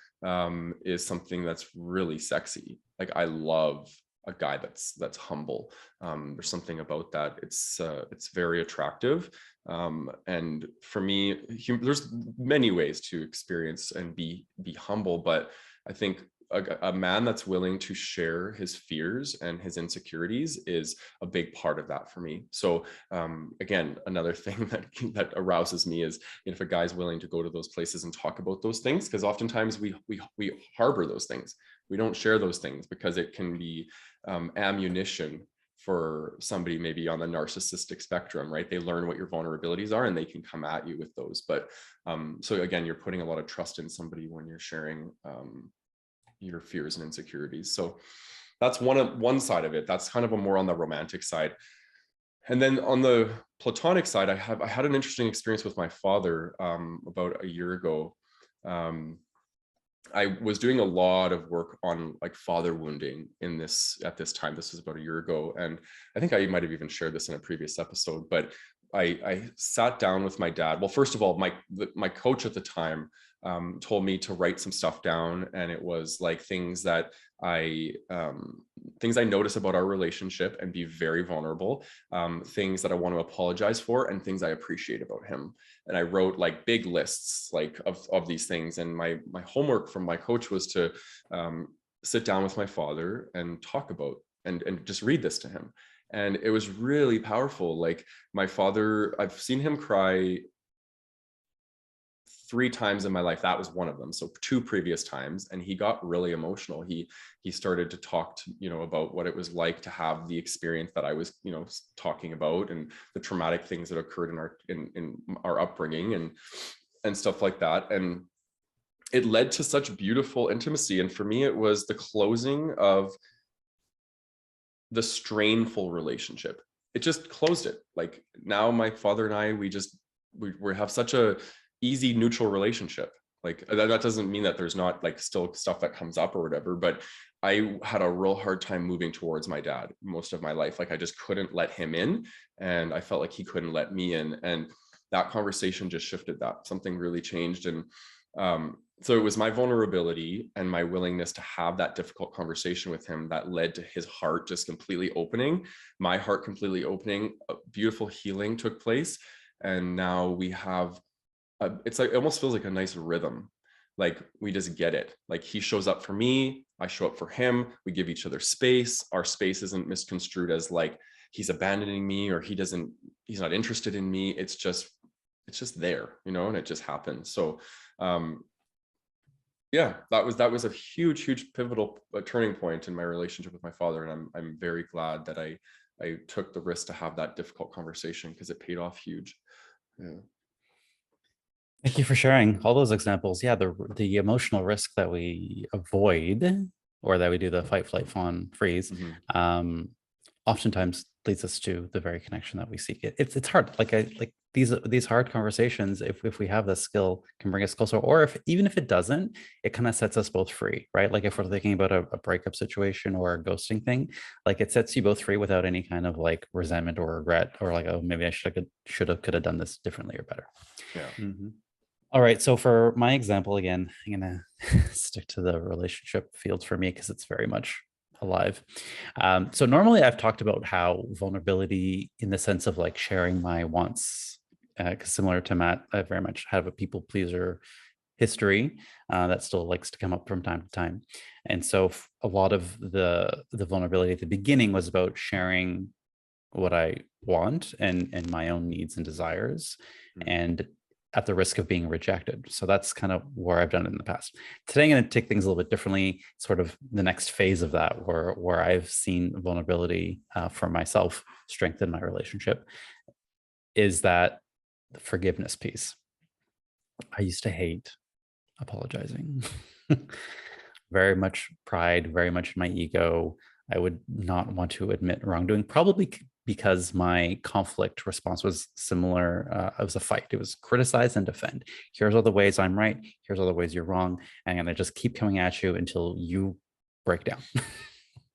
is something that's really sexy. Like I love a guy that's humble. There's something about that. It's very attractive. And for me, there's many ways to experience and be humble, but I think a man that's willing to share his fears and his insecurities is a big part of that for me. So again, another thing that arouses me is if a guy's willing to go to those places and talk about those things, because oftentimes we harbor those things. We don't share those things because it can be ammunition for somebody maybe on the narcissistic spectrum, right? They learn what your vulnerabilities are and they can come at you with those. But so again, you're putting a lot of trust in somebody when you're sharing your fears and insecurities. So that's one side of it. That's kind of a more on the romantic side. And then on the platonic side, I had an interesting experience with my father about a year ago. I was doing a lot of work on like father wounding at this time. This was about a year ago. And I think I might have even shared this in a previous episode, but I sat down with my dad. Well, first of all, my coach at the time told me to write some stuff down. And it was like things I notice about our relationship and be very vulnerable, things that I want to apologize for, and things I appreciate about him. And I wrote like big lists like of these things. And my homework from my coach was to sit down with my father and talk about and just read this to him. And it was really powerful. Like my father, I've seen him cry 3 times in my life. That was one of them. So 2 previous times. And he got really emotional. He started to talk to, about what it was like to have the experience that I was, talking about, and the traumatic things that occurred in our upbringing and stuff like that. And it led to such beautiful intimacy. And for me, it was the closing of the strainful relationship. It just closed it. Like now my father and I, we have such a easy neutral relationship. Like that doesn't mean that there's not like still stuff that comes up or whatever, but I had a real hard time moving towards my dad most of my life. Like I just couldn't let him in, and I felt like he couldn't let me in. And that conversation just shifted that. Something really changed. And so it was my vulnerability and my willingness to have that difficult conversation with him that led to his heart just completely opening, my heart completely opening. A beautiful healing took place. And now we have, it's like, it almost feels like a nice rhythm. Like we just get it. Like he shows up for me, I show up for him. We give each other space. Our space isn't misconstrued as like he's abandoning me or he's not interested in me. It's just there, and it just happens. So, yeah, that was a huge pivotal turning point in my relationship with my father. And I'm very glad that I took the risk to have that difficult conversation, because it paid off huge. Yeah. Thank you for sharing all those examples. Yeah, the emotional risk that we avoid, or that we do the fight, flight, fawn, freeze, oftentimes leads us to the very connection that we seek. It's hard. Like these hard conversations, if we have this skill, can bring us closer. Or even if it doesn't, it kind of sets us both free, right? Like if we're thinking about a breakup situation or a ghosting thing, like it sets you both free without any kind of like resentment or regret, or like, oh, maybe I could have done this differently or better. Yeah. Mm-hmm. All right. So for my example, again, I'm going to stick to the relationship field for me because it's very much alive. So normally I've talked about how vulnerability in the sense of like sharing my wants, because similar to Matt, I very much have a people pleaser history that still likes to come up from time to time. And so a lot of the vulnerability at the beginning was about sharing what I want and my own needs and desires, and at the risk of being rejected. So that's kind of where I've done it in the past. Today, I'm going to take things a little bit differently, sort of the next phase of that, where I've seen vulnerability for myself strengthen my relationship, is that the forgiveness piece. I used to hate apologizing. Very much pride, very much my ego. I would not want to admit wrongdoing, probably because my conflict response was similar. It was a fight. It was criticize and defend. Here's all the ways I'm right. Here's all the ways you're wrong. And I'm going to just keep coming at you until you break down.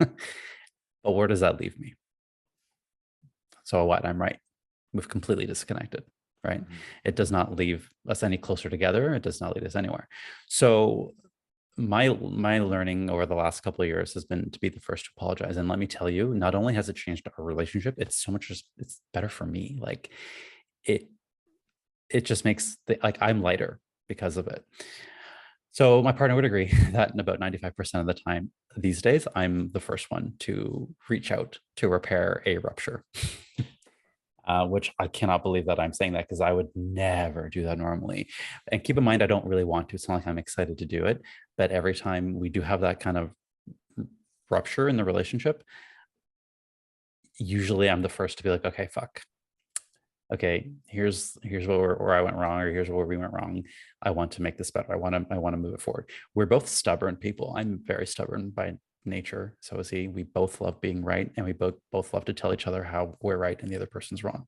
But where does that leave me? So what? I'm right. We've completely disconnected, right? It does not leave us any closer together. It does not lead us anywhere. So my learning over the last couple of years has been to be the first to apologize. And let me tell you, not only has it changed our relationship, it's so much just, it's better for me. Like it just makes like I'm lighter because of it. So my partner would agree that in about 95% of the time these days, I'm the first one to reach out to repair a rupture. Which I cannot believe that I'm saying that, because I would never do that normally. And keep in mind, I don't really want to. It's not like I'm excited to do it. But every time we do have that kind of rupture in the relationship, usually I'm the first to be like, okay, fuck. Okay, here's where I went wrong, or here's where we went wrong. I want to make this better. I want to move it forward. We're both stubborn people. I'm very stubborn by nature. So is he. We both love being right, and we both love to tell each other how we're right and the other person's wrong.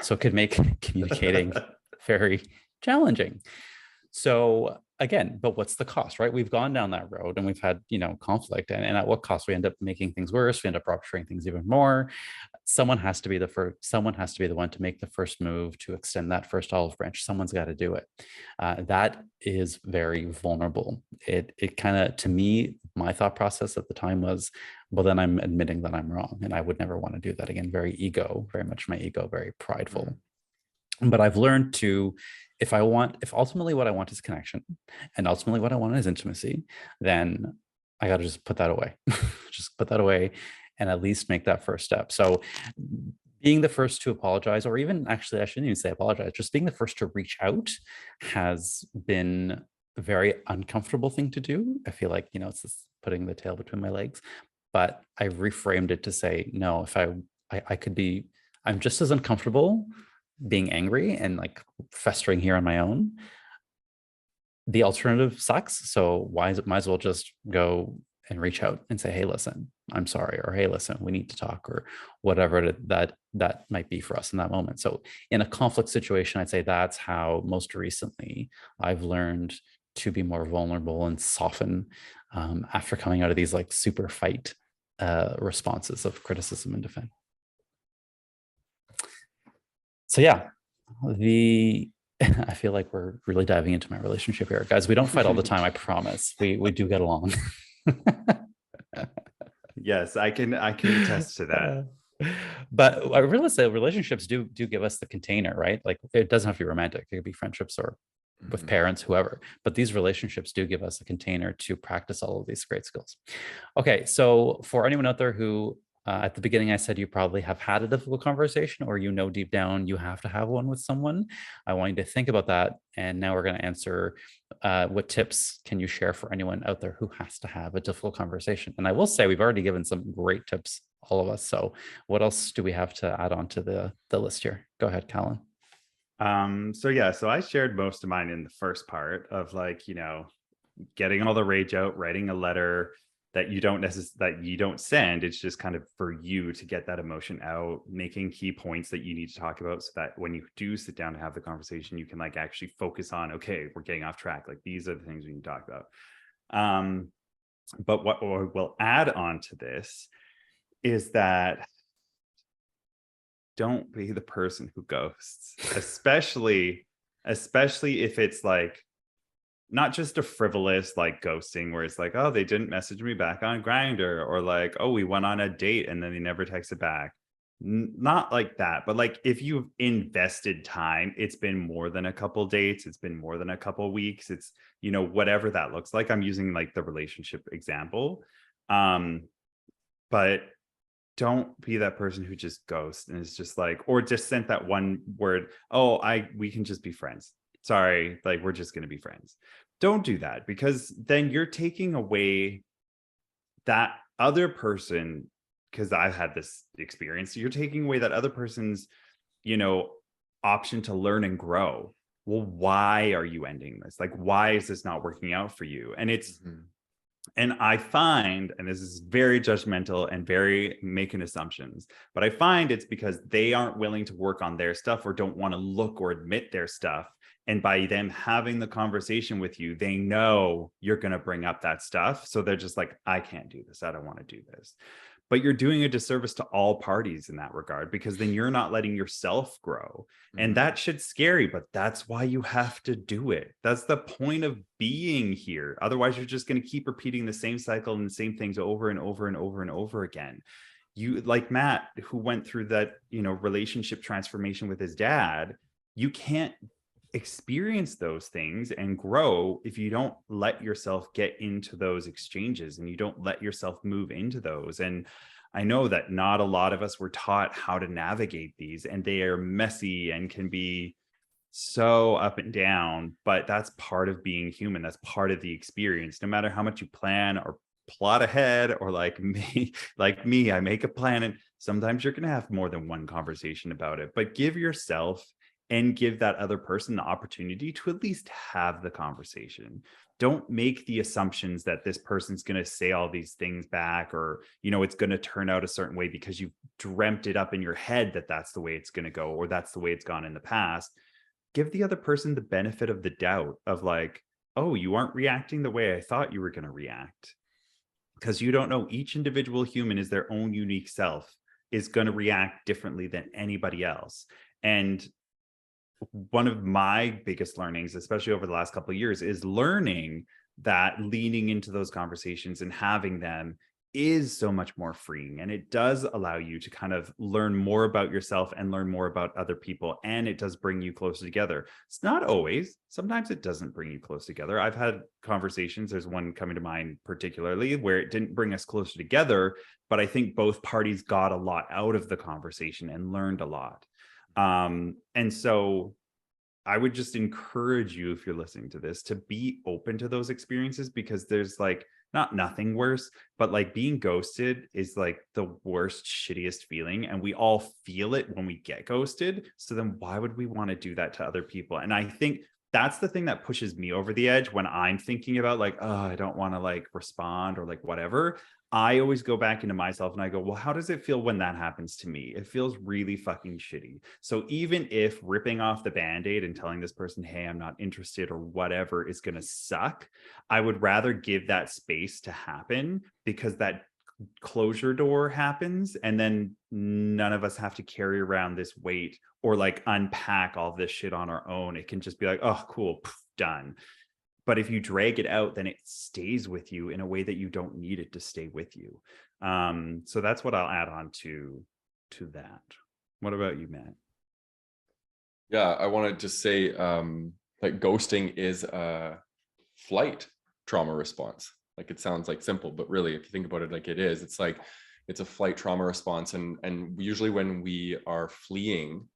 So it could make communicating very challenging. So again, but what's the cost, right? We've gone down that road and we've had, conflict, and at what cost? We end up making things worse. We end up rupturing things even more. Someone has to be the one to make the first move, to extend that first olive branch. Someone's got to do it. That is very vulnerable. It kind of, to me, my thought process at the time was, well, then I'm admitting that I'm wrong, and I would never want to do that again. Very much my ego, very prideful. But I've learned to, if ultimately what I want is connection, and ultimately what I want is intimacy, then I got to just put that away. Just put that away and at least make that first step. So being the first to apologize, or even actually, I shouldn't even say apologize, just being the first to reach out has been a very uncomfortable thing to do. I feel like, it's just putting the tail between my legs, but I reframed it to say, no, if I could be, I'm just as uncomfortable being angry and like festering here on my own. The alternative sucks. So might as well just go and reach out and say, hey, listen, I'm sorry, or hey, listen, we need to talk, or whatever that might be for us in that moment. So in a conflict situation, I'd say that's how most recently I've learned to be more vulnerable and soften after coming out of these like super fight responses of criticism and defense. So yeah, I feel like we're really diving into my relationship here, guys. We don't fight all the time, I promise. We do get along. Yes, I can attest to that. But I realize that relationships do give us the container, right? Like it doesn't have to be romantic. It could be friendships or with parents, whoever. But these relationships do give us a container to practice all of these great skills. Okay, so for anyone out there who at the beginning, I said you probably have had a difficult conversation, or deep down you have to have one with someone. I want you to think about that. And now we're going to answer what tips can you share for anyone out there who has to have a difficult conversation? And I will say we've already given some great tips, all of us. So what else do we have to add on to the list here? Go ahead, Calan. So I shared most of mine in the first part of like, getting all the rage out, writing a letter that you don't send. It's just kind of for you to get that emotion out, making key points that you need to talk about, so that when you do sit down to have the conversation, you can like actually focus on, okay, we're getting off track. Like these are the things we need to talk about. But what we'll add on to this is that don't be the person who ghosts, especially if it's like not just a frivolous like ghosting where it's like, oh, they didn't message me back on Grindr, or like, oh, we went on a date and then they never texted back. Not like that, but like if you've invested time, it's been more than a couple dates, it's been more than a couple weeks, it's whatever that looks like. I'm using like the relationship example, but don't be that person who just ghosts and is just like, or just sent that one word, oh, we can just be friends, sorry, like we're just going to be friends. Don't do that, because then you're taking away that other person, because I've had this experience, you're taking away that other person's option to learn and grow. Well, why are you ending this? Like, why is this not working out for you? And it's and I find, and this is very judgmental and very making assumptions, but I find it's because they aren't willing to work on their stuff, or don't want to look or admit their stuff. And by them having the conversation with you, they know you're going to bring up that stuff. So they're just like, I can't do this. I don't want to do this. but you're doing a disservice to all parties in that regard, because then you're not letting yourself grow. And that shit's scary, but that's why you have to do it. That's the point of being here. Otherwise, you're just going to keep repeating the same cycle and the same things over and over and over and over again. You, like Matt, who went through that, relationship transformation with his dad, you can't experience those things and grow if you don't let yourself get into those exchanges and you don't let yourself move into those. And I know that not a lot of us were taught how to navigate these, and they are messy and can be so up and down, but that's part of being human. That's part of the experience. No matter how much you plan or plot ahead, or like me, I make a plan, and sometimes you're going to have more than one conversation about it, but give yourself and give that other person the opportunity to at least have the conversation. Don't make the assumptions that this person's going to say all these things back, or, it's going to turn out a certain way because you've dreamt it up in your head that that's the way it's going to go, or that's the way it's gone in the past. Give the other person the benefit of the doubt of like, oh, you aren't reacting the way I thought you were going to react. Because you don't know, each individual human is their own unique self, is going to react differently than anybody else. And one of my biggest learnings, especially over the last couple of years, is learning that leaning into those conversations and having them is so much more freeing. And it does allow you to kind of learn more about yourself and learn more about other people. And it does bring you closer together. It's not always. Sometimes it doesn't bring you close together. I've had conversations, there's one coming to mind particularly, where it didn't bring us closer together, but I think both parties got a lot out of the conversation and learned a lot. And so I would just encourage you, if you're listening to this, to be open to those experiences, because there's like nothing worse, but like being ghosted is like the worst, shittiest feeling. And we all feel it when we get ghosted. So then why would we want to do that to other people? And I think that's the thing that pushes me over the edge when I'm thinking about like, oh, I don't want to like respond or like whatever. I always go back into myself and I go, well, how does it feel when that happens to me? It feels really fucking shitty. So even if ripping off the Band-Aid and telling this person, hey, I'm not interested or whatever is going to suck, I would rather give that space to happen, because that closure door happens and then none of us have to carry around this weight or like unpack all this shit on our own. It can just be like, oh, cool, poof, done. But if you drag it out, then it stays with you in a way that you don't need it to stay with you. So that's what I'll add on to that. What about you, Matt? Yeah, I wanted to say like ghosting is a flight trauma response. Like it sounds like simple, but really, if you think about it, like it is, it's like it's a flight trauma response. And usually when we are fleeing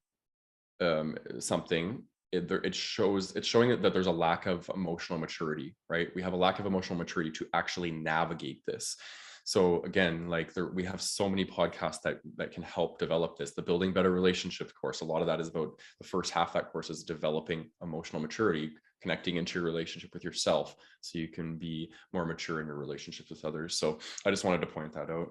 something, it's showing that there's a lack of emotional maturity, right? We have a lack of emotional maturity to actually navigate this. So again, like we have so many podcasts that can help develop this. The Building Better Relationships course, a lot of that is about the first half of that course is developing emotional maturity, connecting into your relationship with yourself so you can be more mature in your relationships with others. So I just wanted to point that out.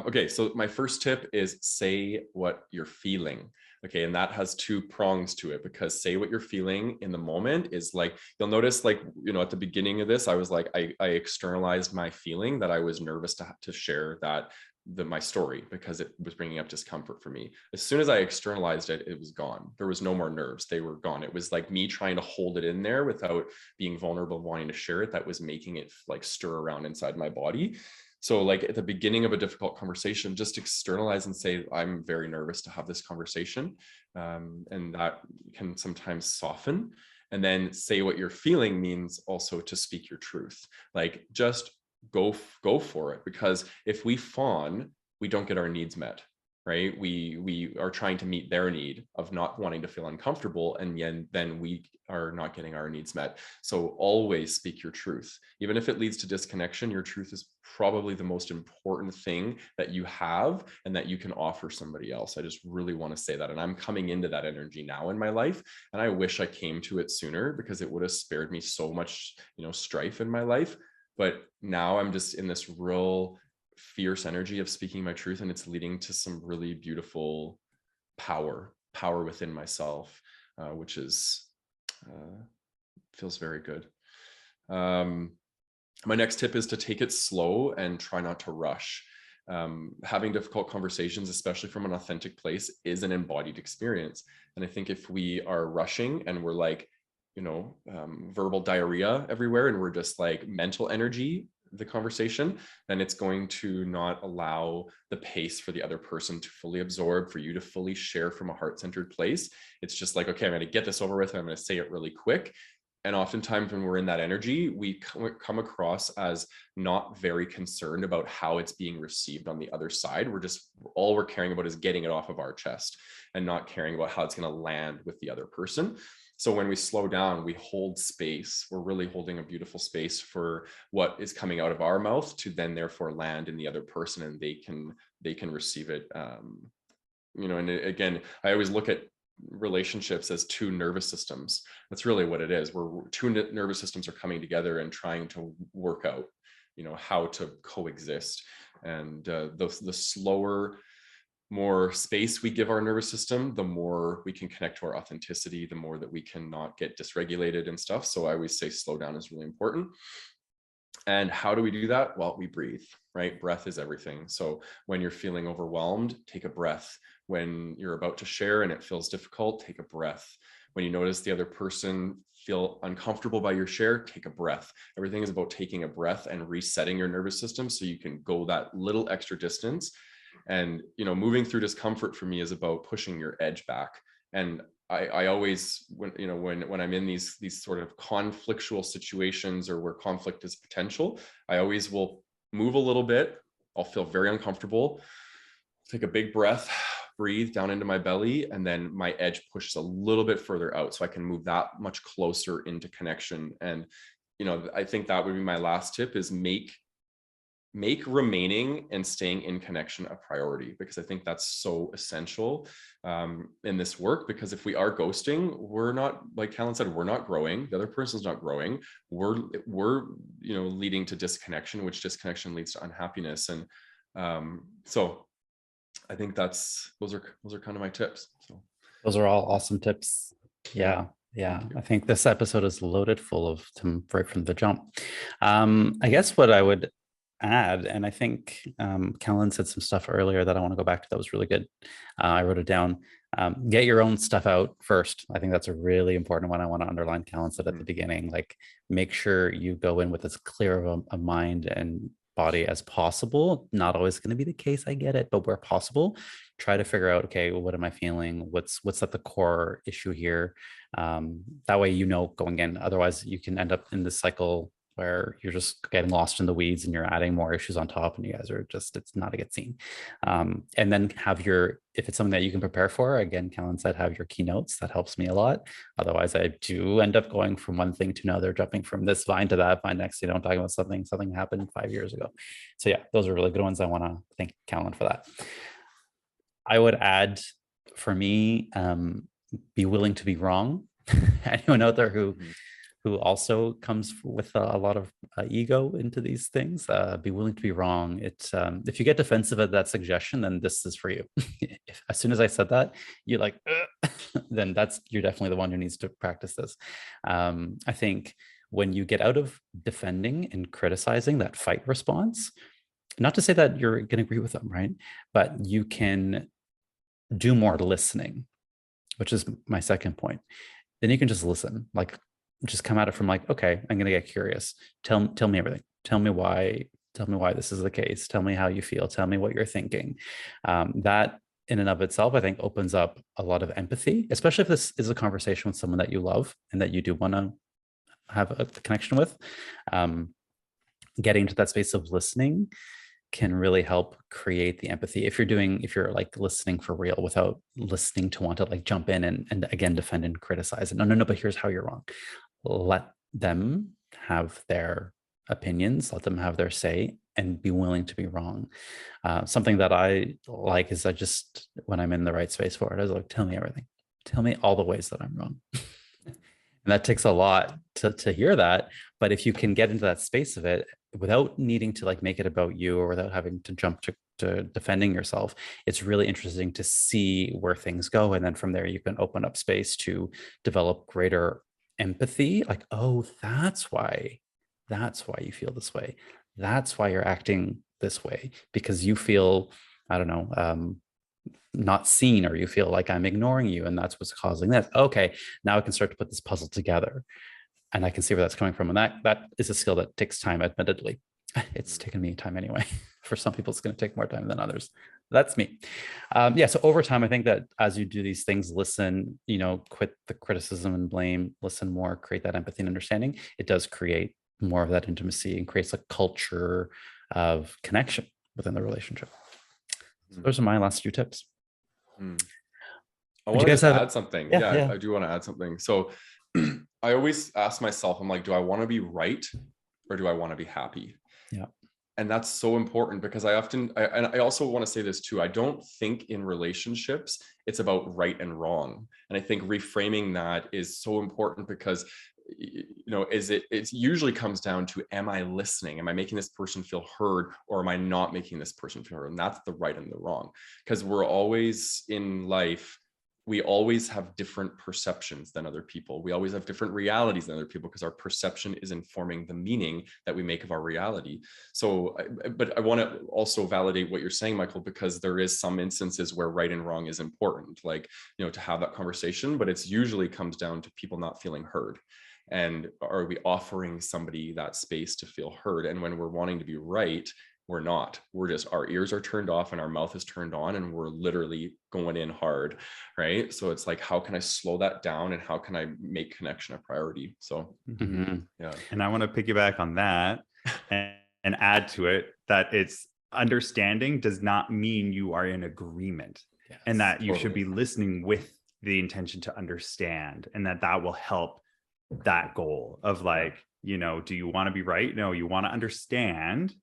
Okay, so my first tip is say what you're feeling. Okay, and that has two prongs to it, because say what you're feeling in the moment is like, you'll notice like, at the beginning of this, I was like, I externalized my feeling that I was nervous to share my story, because it was bringing up discomfort for me. As soon as I externalized it, it was gone. There was no more nerves. They were gone. It was like me trying to hold it in there without being vulnerable, wanting to share it, that was making it like stir around inside my body. So like at the beginning of a difficult conversation, just externalize and say, I'm very nervous to have this conversation. And that can sometimes soften. And then say what you're feeling means also to speak your truth. Like just go for it. Because if we fawn, we don't get our needs met, right? We are trying to meet their need of not wanting to feel uncomfortable, and then we are not getting our needs met. So always speak your truth. Even if it leads to disconnection, your truth is probably the most important thing that you have and that you can offer somebody else. I just really want to say that. And I'm coming into that energy now in my life. And I wish I came to it sooner, because it would have spared me so much, strife in my life. But now I'm just in this real fierce energy of speaking my truth, and it's leading to some really beautiful power within myself, which is feels very good. My next tip is to take it slow and try not to rush. Having difficult conversations, especially from an authentic place, is an embodied experience. And I think if we are rushing and we're like, verbal diarrhea everywhere, and we're just like mental energy, the conversation, then it's going to not allow the pace for the other person to fully absorb, for you to fully share from a heart-centered place. It's just like, okay, I'm going to get this over with, and I'm going to say it really quick. And oftentimes when we're in that energy, we come across as not very concerned about how it's being received on the other side. All we're caring about is getting it off of our chest and not caring about how it's going to land with the other person. So when we slow down, we hold space. We're really holding a beautiful space for what is coming out of our mouth to then therefore land in the other person, and they can receive it. And again, I always look at relationships as two nervous systems. That's really what it is. Where two nervous systems are coming together and trying to work out, how to coexist. And the slower, more space we give our nervous system, the more we can connect to our authenticity, the more that we can not get dysregulated and stuff. So I always say slow down is really important. And how do we do that? Well, we breathe, right? Breath is everything. So when you're feeling overwhelmed, take a breath. When you're about to share and it feels difficult, take a breath. When you notice the other person feel uncomfortable by your share, take a breath. Everything is about taking a breath and resetting your nervous system so you can go that little extra distance. And, moving through discomfort for me is about pushing your edge back. And I always, when I'm in these sort of conflictual situations or where conflict is potential, I always will move a little bit. I'll feel very uncomfortable, take a big breath, breathe down into my belly, and then my edge pushes a little bit further out so I can move that much closer into connection. And, I think that would be my last tip, is make remaining and staying in connection a priority, because I think that's so essential in this work. Because if we are ghosting, we're not, like Calan said, we're not growing. The other person's not growing. We're leading to disconnection, which disconnection leads to unhappiness. And so I think those are kind of my tips. So Those are all awesome tips. Yeah. I think this episode is loaded full of some right from the jump. I guess what I would add, and I think Calan said some stuff earlier that I want to go back to that was really good. I wrote it down. Get your own stuff out first. I think that's a really important one. I want to underline Calan said at the beginning, like make sure you go in with as clear of a mind and body as possible. Not always going to be the case, I get it, but where possible, try to figure out, okay, well, what am I feeling? What's at the core issue here? That way, going in. Otherwise, you can end up in this cycle where you're just getting lost in the weeds and you're adding more issues on top, and you guys are it's not a good scene. And then if it's something that you can prepare for, again, Calan said, have your keynotes. That helps me a lot. Otherwise, I do end up going from one thing to another, jumping from this vine to that vine next, talking about something happened 5 years ago. So yeah, those are really good ones. I want to thank Calan for that. I would add, for me, be willing to be wrong. Anyone out there who also comes with a lot of ego into these things, be willing to be wrong. It's if you get defensive at that suggestion, then this is for you. As soon as I said that, you're like, then you're definitely the one who needs to practice this. I think when you get out of defending and criticizing, that fight response, not to say that you're going to agree with them, right? But you can do more listening, which is my second point. Then you can just listen, like just come at it from like, okay, I'm going to get curious. Tell me everything. Tell me why this is the case. Tell me how you feel. Tell me what you're thinking. That in and of itself, I think opens up a lot of empathy, especially if this is a conversation with someone that you love and that you do want to have a connection with. Getting to that space of listening can really help create the empathy. If you're like listening for real without listening to want to like jump in and again, defend and criticize it. No, but here's how you're wrong. Let them have their opinions, let them have their say, and be willing to be wrong. Something that I like is when I'm in the right space for it, I was like, tell me everything. Tell me all the ways that I'm wrong. And that takes a lot to hear that. But if you can get into that space of it without needing to like make it about you or without having to jump to defending yourself, it's really interesting to see where things go. And then from there, you can open up space to develop greater empathy. Like, oh, that's why That's why you feel this way. That's why you're acting this way, because you feel, I don't know, not seen, or you feel like I'm ignoring you, and that's what's causing this. Okay, now I can start to put this puzzle together, and I can see where that's coming from. And that is a skill that takes time, admittedly. It's taken me time anyway. For some people, it's going to take more time than others. That's me. Yeah. So over time, I think that as you do these things, listen, quit the criticism and blame, listen more, create that empathy and understanding. It does create more of that intimacy and creates a culture of connection within the relationship. So those are my last few tips. I Would want you to guys just have add something. Yeah, yeah. I do want to add something. So I always ask myself, I'm like, do I want to be right or do I want to be happy? Yeah. And that's so important because and I also want to say this too. I don't think in relationships, it's about right and wrong. And I think reframing that is so important because, it usually comes down to, am I listening? Am I making this person feel heard, or am I not making this person feel heard? And that's the right and the wrong, because we're always in life, we always have different perceptions than other people. We always have different realities than other people because our perception is informing the meaning that we make of our reality. So, but I want to also validate what you're saying, Michael, because there is some instances where right and wrong is important, like, to have that conversation, but it's usually comes down to people not feeling heard. And are we offering somebody that space to feel heard? And when we're wanting to be right, we're not. We're just, our ears are turned off and our mouth is turned on and we're literally going in hard, right? So it's like, how can I slow that down and how can I make connection a priority? So yeah. And I want to piggyback on that and add to it that it's understanding does not mean you are in agreement. Yes, and that you totally. should be listening with the intention to understand, and that will help that goal of like, do you want to be right? No, you want to understand.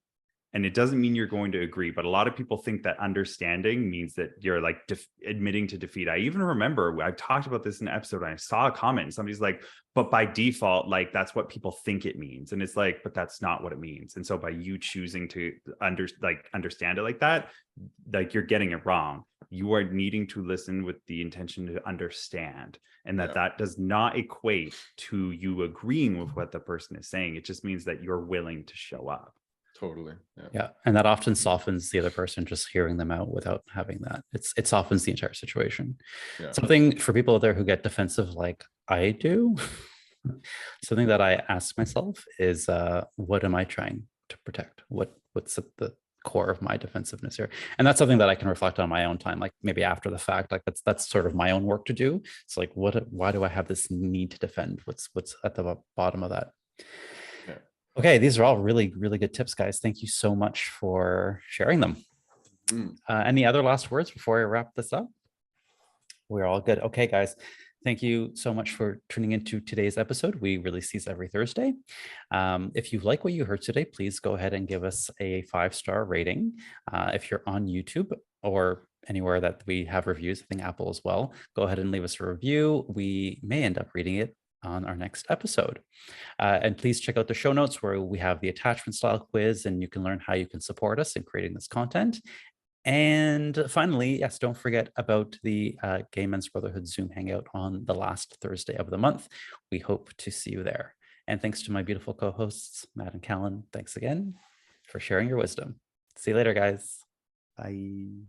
And it doesn't mean you're going to agree, but a lot of people think that understanding means that you're like admitting to defeat. I even remember I've talked about this in an episode and I saw a comment and somebody's like, but by default, like that's what people think it means. And it's like, but that's not what it means. And so by you choosing to understand it like that, like you're getting it wrong. You are needing to listen with the intention to understand, and that does not equate to you agreeing with what the person is saying. It just means that you're willing to show up. Totally. Yeah. And that often softens the other person, just hearing them out without having that. It softens the entire situation. Yeah. Something for people out there who get defensive like I do, something that I ask myself is, what am I trying to protect? What's at the core of my defensiveness here? And that's something that I can reflect on my own time, like maybe after the fact, like that's sort of my own work to do. It's like, why do I have this need to defend? What's at the bottom of that? Yeah. Okay, these are all really, really good tips, guys. Thank you so much for sharing them. Any other last words before I wrap this up? We're all good. Okay, guys. Thank you so much for tuning into today's episode. We release these every Thursday. If you like what you heard today, please go ahead and give us a 5-star rating. If you're on YouTube or anywhere that we have reviews, I think Apple as well, go ahead and leave us a review. We may end up reading it on our next episode. And please check out the show notes where we have the attachment style quiz, and you can learn how you can support us in creating this content. And finally, yes, don't forget about the Gay Men's Brotherhood Zoom Hangout on the last Thursday of the month. We hope to see you there. And thanks to my beautiful co-hosts, Matt and Calan. Thanks again for sharing your wisdom. See you later, guys. Bye.